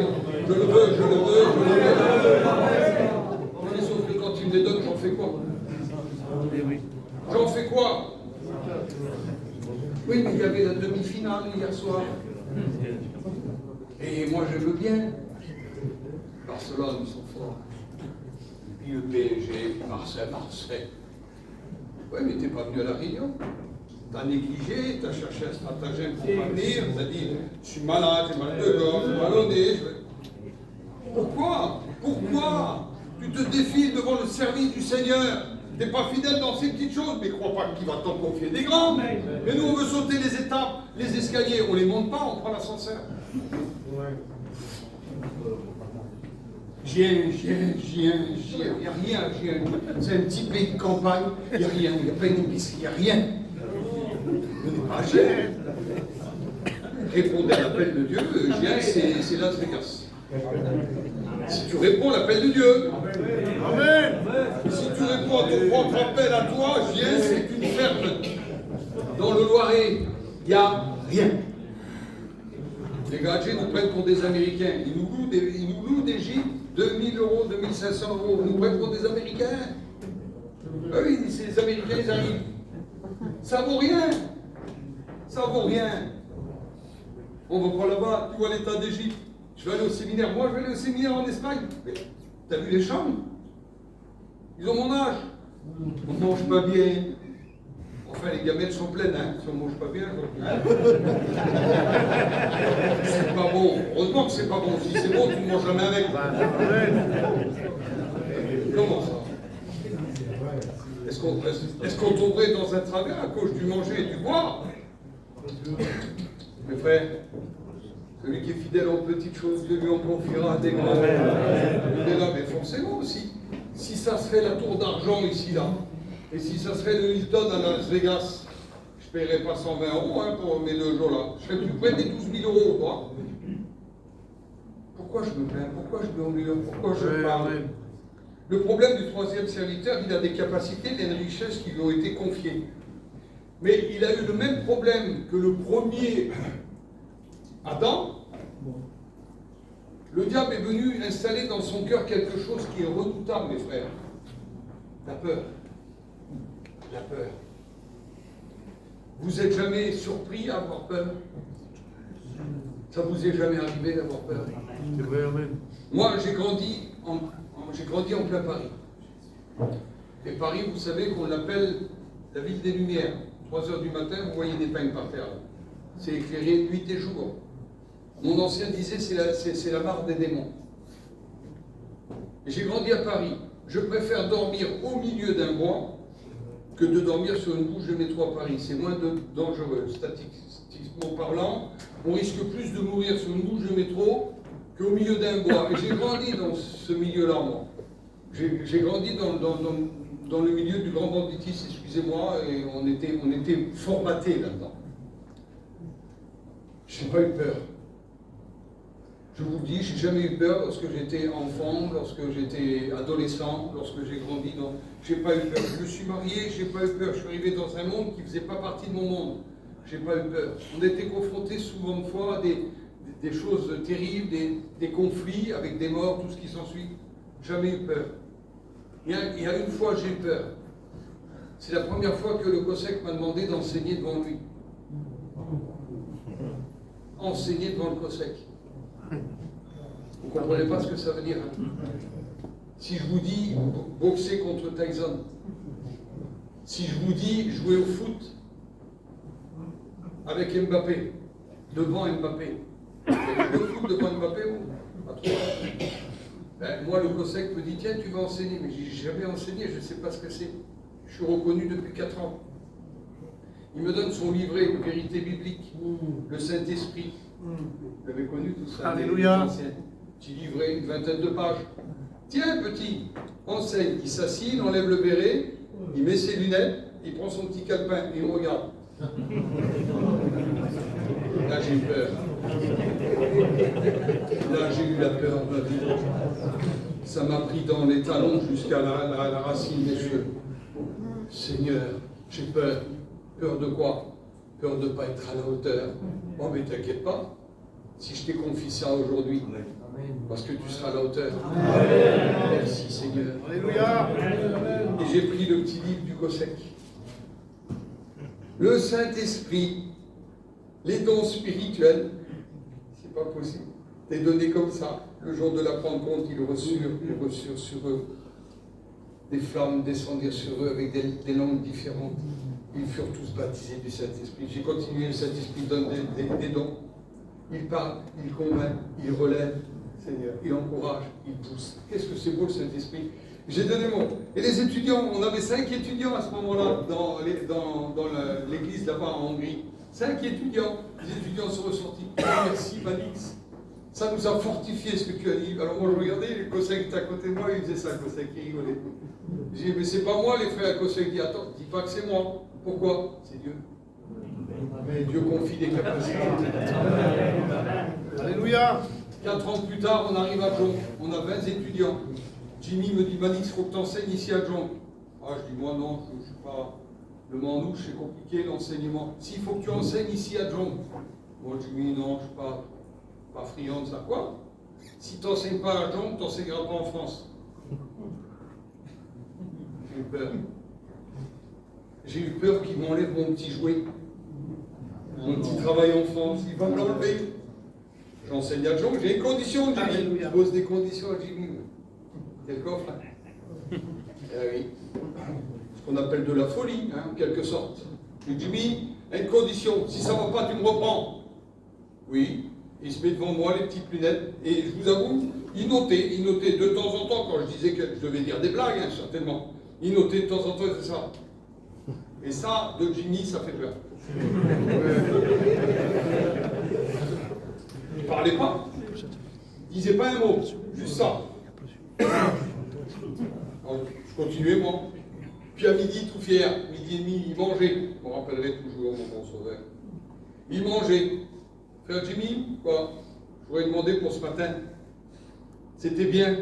Je le veux, je le veux, je le veux. Mais sauf que quand il me les donne, j'en fais quoi? J'en fais quoi? Oui, mais il y avait la demi-finale hier soir. Et moi, je veux bien. Barcelone, ils sont forts. Et puis le PSG, puis Marseille. Ouais, mais t'es pas venu à la réunion. T'as négligé, t'as cherché un stratagème pour pas venir. T'as dit, je suis malade, j'ai mal de gorge, j'ai mal au nez. Pourquoi? Pourquoi tu te défiles devant le service du Seigneur? T'es pas fidèle dans ces petites choses, mais crois pas qu'il va t'en confier des grands. Mais nous, on veut sauter les étapes, les escaliers. On les monte pas, on prend l'ascenseur. Gien, il n'y a rien, Gien. C'est un petit pays de campagne, il n'y a rien, il n'y a pas une épicerie, il n'y a rien. On n'est pas Gien. Répondez à l'appel de Dieu, Gien, c'est Las Vegas. Si tu réponds à l'appel de Dieu, Amen. Si tu réponds à ton propre appel à toi, Gien, c'est une ferme. Dans le Loiret, il n'y a rien. Les gadgets nous prennent pour des Américains. Ils nous louent des gîtes, 2000 euros, 2500 euros. Ils nous prennent pour des Américains. Ah oui, c'est les Américains, ils arrivent. Ça vaut rien. Ça vaut rien. On va pas là-bas, tu vois l'état d'Égypte. Je vais aller au séminaire. Moi, je vais aller au séminaire en Espagne. T'as vu les chambres? Ils ont mon âge. On ne mange pas bien. Enfin, les gamètes sont pleines, hein. Si on ne mange pas bien, c'est pas bon. Heureusement que c'est pas bon. Si c'est bon, tu ne manges jamais avec. Comment ça? Est-ce qu'on tomberait dans un travers à cause du manger et du boire? Mes frères, celui qui est fidèle aux petites choses, Dieu lui en confiera des grandes. Mais là, mais forcément aussi. Si ça se fait la tour d'argent ici, là, et si ça serait le Hilton à Las Vegas, je ne paierais pas 120 euros hein, pour mes 2 jours-là. Je serais plus près des 12 000 euros, toi. Pourquoi je me plains? Pourquoi je murmure? Pourquoi je parle? Le problème du troisième serviteur, il a des capacités, il a une richesse qui lui ont été confiées. Mais il a eu le même problème que le premier Adam. Le diable est venu installer dans son cœur quelque chose qui est redoutable, mes frères. La peur. La peur. Vous n'êtes jamais surpris à avoir peur? Ça vous est jamais arrivé d'avoir peur? C'est vrai, amen. Moi, j'ai grandi en plein Paris. Et Paris, vous savez qu'on l'appelle la ville des Lumières. 3 h du matin, vous voyez des pagnes par terre. C'est éclairé nuit et jour. Mon ancien disait, c'est la mare des démons. Et j'ai grandi à Paris. Je préfère dormir au milieu d'un bois que de dormir sur une bouche de métro à Paris. C'est moins dangereux. Statistiquement parlant, on risque plus de mourir sur une bouche de métro qu'au milieu d'un bois. Et j'ai grandi dans ce milieu-là, moi. J'ai grandi dans le milieu du grand banditisme, excusez-moi, et on était formatés là-dedans. Je n'ai pas eu peur. Je vous le dis, je n'ai jamais eu peur lorsque j'étais enfant, lorsque j'étais adolescent, lorsque j'ai grandi. Je n'ai pas eu peur. Je me suis marié, je n'ai pas eu peur. Je suis arrivé dans un monde qui ne faisait pas partie de mon monde. Je n'ai pas eu peur. On a été confrontés souvent de fois à des choses terribles, des conflits avec des morts, tout ce qui s'ensuit. Jamais eu peur. Il y a une fois, j'ai eu peur. C'est la première fois que le COSEC m'a demandé d'enseigner devant lui. Enseigner devant le COSEC. Vous ne comprenez pas ce que ça veut dire. Hein? Si je vous dis boxer contre Tyson, si je vous dis jouer au foot avec Mbappé, devant Mbappé, vous avez joué au foot devant Mbappé, vous? Pas trop. Ben, moi, le COSEC me dit, tiens, tu vas enseigner. Mais j'ai jamais enseigné, je ne sais pas ce que c'est. Je suis reconnu depuis 4 ans. Il me donne son livret de vérité biblique, le Saint-Esprit. Vous l'avez connu tout ça? Alléluia. Petit livret, une vingtaine de pages. Tiens, petit, enseigne. Il s'assied, il enlève le béret, il met ses lunettes, il prend son petit calepin et il me regarde. Là, j'ai eu peur. Là, j'ai eu la peur de ma vie. Ça m'a pris dans les talons jusqu'à la racine des cheveux. Seigneur, j'ai peur. Peur de quoi? Peur de ne pas être à la hauteur. Oh, mais t'inquiète pas. Si je t'ai confié ça aujourd'hui, parce que tu seras à la hauteur. Merci Seigneur. Alléluia. Et j'ai pris le petit livre du Cossec. Le Saint-Esprit, les dons spirituels, c'est pas possible. T'es donné comme ça. Le jour de la Pentecôte, ils reçurent sur eux. Des flammes descendirent sur eux avec des langues différentes. Ils furent tous baptisés du Saint-Esprit. J'ai continué, le Saint-Esprit donne des dons. Il parle, il convainc, il relève, Seigneur, il encourage, il pousse. Qu'est-ce que c'est beau le Saint-Esprit. J'ai donné mon... Et les étudiants, on avait 5 étudiants à ce moment-là dans l'église là-bas en Hongrie. 5 étudiants. Les étudiants sont ressortis. Oh, merci Manix. Ça nous a fortifié ce que tu as dit. Alors moi je regardais, le Cossec était à côté de moi, il faisait ça, le Cossec, il rigolait. J'ai dit, mais c'est pas moi les frères. Cossec dit, attends, dis pas que c'est moi. Pourquoi? C'est Dieu. Mais Dieu confie des capacités. Alléluia. 4 ans plus tard, on arrive à Jonc. On a 20 étudiants. Jimmy me dit, Manix, il faut que tu enseignes ici à Jonc. Ah, je dis, moi non, je ne suis pas... Le Mandouche, c'est compliqué l'enseignement. S'il faut que tu enseignes ici à Jonc. Moi, Jimmy, non, je ne suis pas friand de ça. Quoi? Si tu n'enseignes pas à Jonc, tu n'enseigneras pas en France. J'ai eu peur. J'ai eu peur qu'il m'enlève mon petit jouet. Mon petit travail en France, il va me l'enlever. J'enseigne à Jonc, j'ai des conditions, Jimmy. Je pose des conditions à Jimmy. Quel coffre? Oui. Ce qu'on appelle de la folie, hein, en quelque sorte. Je dis, Jimmy, à une condition, si ça ne va pas, tu me reprends. Oui. Il se met devant moi, les petites lunettes, et je vous avoue, il notait de temps en temps, quand je disais que je devais dire des blagues, hein, certainement. Il notait de temps en temps, c'est ça. Et ça, de Jimmy, ça fait peur. Il ne parlait pas. Il ne disait pas un mot. Juste ça. Alors, je continuais, moi. Puis à midi, tout fier, midi et demi, il mangeait. Je me rappellerai toujours, mon bon sauveur. Il mangeait. Frère Jimmy, quoi? Je voudrais demander pour ce matin. C'était bien.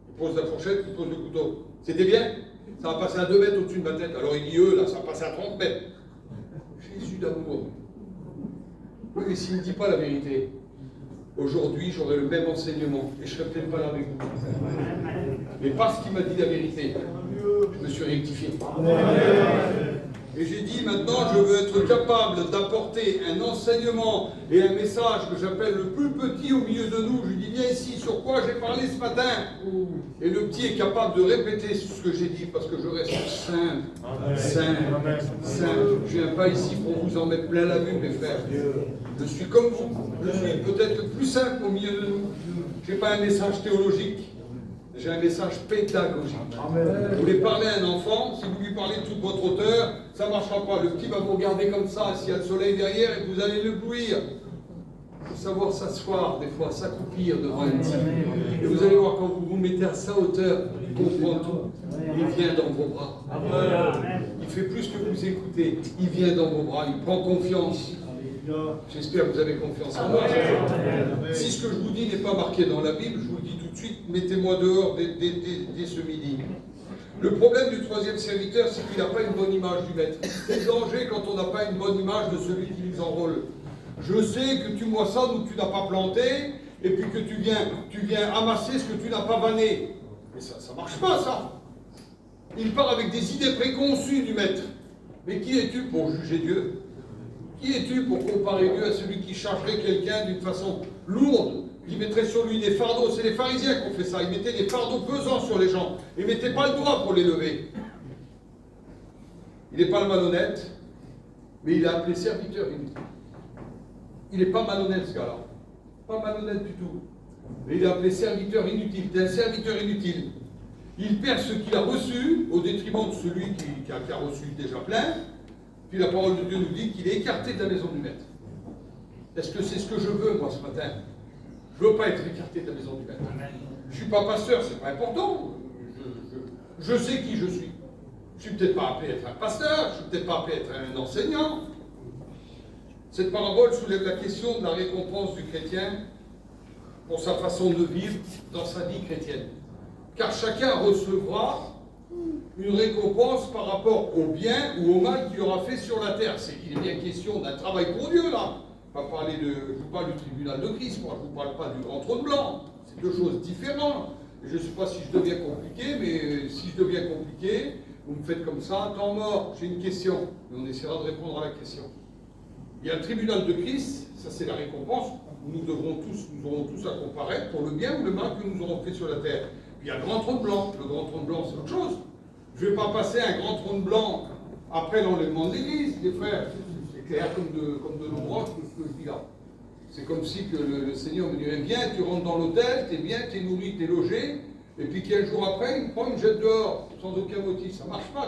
Il pose la fourchette, il pose le couteau. C'était bien. Ça va passer à 2 mètres au-dessus de ma tête. Alors il dit, là, ça va passer à 30 mètres. Jésus d'amour. Oui, mais s'il ne me dit pas la vérité, aujourd'hui, j'aurai le même enseignement. Et je ne serai peut-être pas là avec vous. Mais parce qu'il m'a dit la vérité, je me suis rectifié. Et j'ai dit, maintenant, je veux être capable d'apporter un enseignement et un message que j'appelle le plus petit au milieu de nous. Je lui dis, viens ici, sur quoi j'ai parlé ce matin? Et le petit est capable de répéter ce que j'ai dit, parce que je reste simple. Je ne viens pas ici pour vous en mettre plein la vue, mes frères. Je suis comme vous. Je suis peut-être plus simple au milieu de nous. Je n'ai pas un message théologique. J'ai un message pédagogique. Vous voulez parler à un enfant, si vous lui parlez de toute votre hauteur, ça ne marchera pas. Le petit va vous regarder comme ça, s'il y a le soleil derrière, et vous allez l'éblouir. Il faut savoir s'asseoir, des fois, s'accroupir devant un petit. Et vous allez voir, quand vous vous mettez à sa hauteur, il comprend tout. Il vient dans vos bras. Il fait plus que vous écoutez. Il vient dans vos bras, il prend confiance. J'espère que vous avez confiance en moi. Si ce que je vous dis n'est pas marqué dans la Bible, je vous le dis tout de suite, mettez-moi dehors dès ce midi. Le problème du troisième serviteur, c'est qu'il n'a pas une bonne image du maître. C'est le danger quand on n'a pas une bonne image de celui qui nous enrôle. Je sais que tu moissonnes où tu n'as pas planté, et puis que tu viens amasser ce que tu n'as pas vanné. Mais ça ne marche pas, ça. Il part avec des idées préconçues du maître. Mais qui es-tu pour juger Dieu? Qui es-tu pour comparer Dieu à celui qui chargerait quelqu'un d'une façon lourde, qui mettrait sur lui des fardeaux? C'est les pharisiens qui ont fait ça. Ils mettaient des fardeaux pesants sur les gens. Ils ne mettaient pas le doigt pour les lever. Il n'est pas le malhonnête, mais il est appelé serviteur inutile. Il n'est pas malhonnête, ce gars-là. Pas malhonnête du tout. Mais il est appelé serviteur inutile. C'est un serviteur inutile. Il perd ce qu'il a reçu au détriment de celui qui a reçu déjà plein. Puis la parole de Dieu nous dit qu'il est écarté de la maison du maître. Est-ce que c'est ce que je veux, moi, ce matin? Je ne veux pas être écarté de la maison du maître. Je ne suis pas pasteur, c'est pas important. Je sais qui je suis. Je ne suis peut-être pas appelé à être un pasteur, je ne suis peut-être pas appelé à être un enseignant. Cette parabole soulève la question de la récompense du chrétien pour sa façon de vivre dans sa vie chrétienne. Car chacun recevra une récompense par rapport au bien ou au mal qu'il aura fait sur la terre. Il est bien question d'un travail pour Dieu, là. Je vous parle du tribunal de Christ, moi, je ne vous parle pas du grand trône blanc. C'est deux choses différentes. Je ne sais pas si je deviens compliqué, mais si je deviens compliqué, vous me faites comme ça, temps mort. J'ai une question, mais on essaiera de répondre à la question. Il y a le tribunal de Christ, ça c'est la récompense, où nous aurons tous à comparaître pour le bien ou le mal que nous aurons fait sur la terre. Puis il y a le grand trône blanc. Le grand trône blanc, c'est autre chose. Je ne vais pas passer un grand trône blanc après l'enlèvement de l'Église, les frères. C'est clair comme de l'ombrage, tout ce que je dis là. C'est comme si que le Seigneur me dirait, viens, tu rentres dans l'hôtel, t'es bien, t'es nourri, t'es logé, et puis 15 jours après, il me prend, il me jette dehors, sans aucun motif. Ça ne marche pas.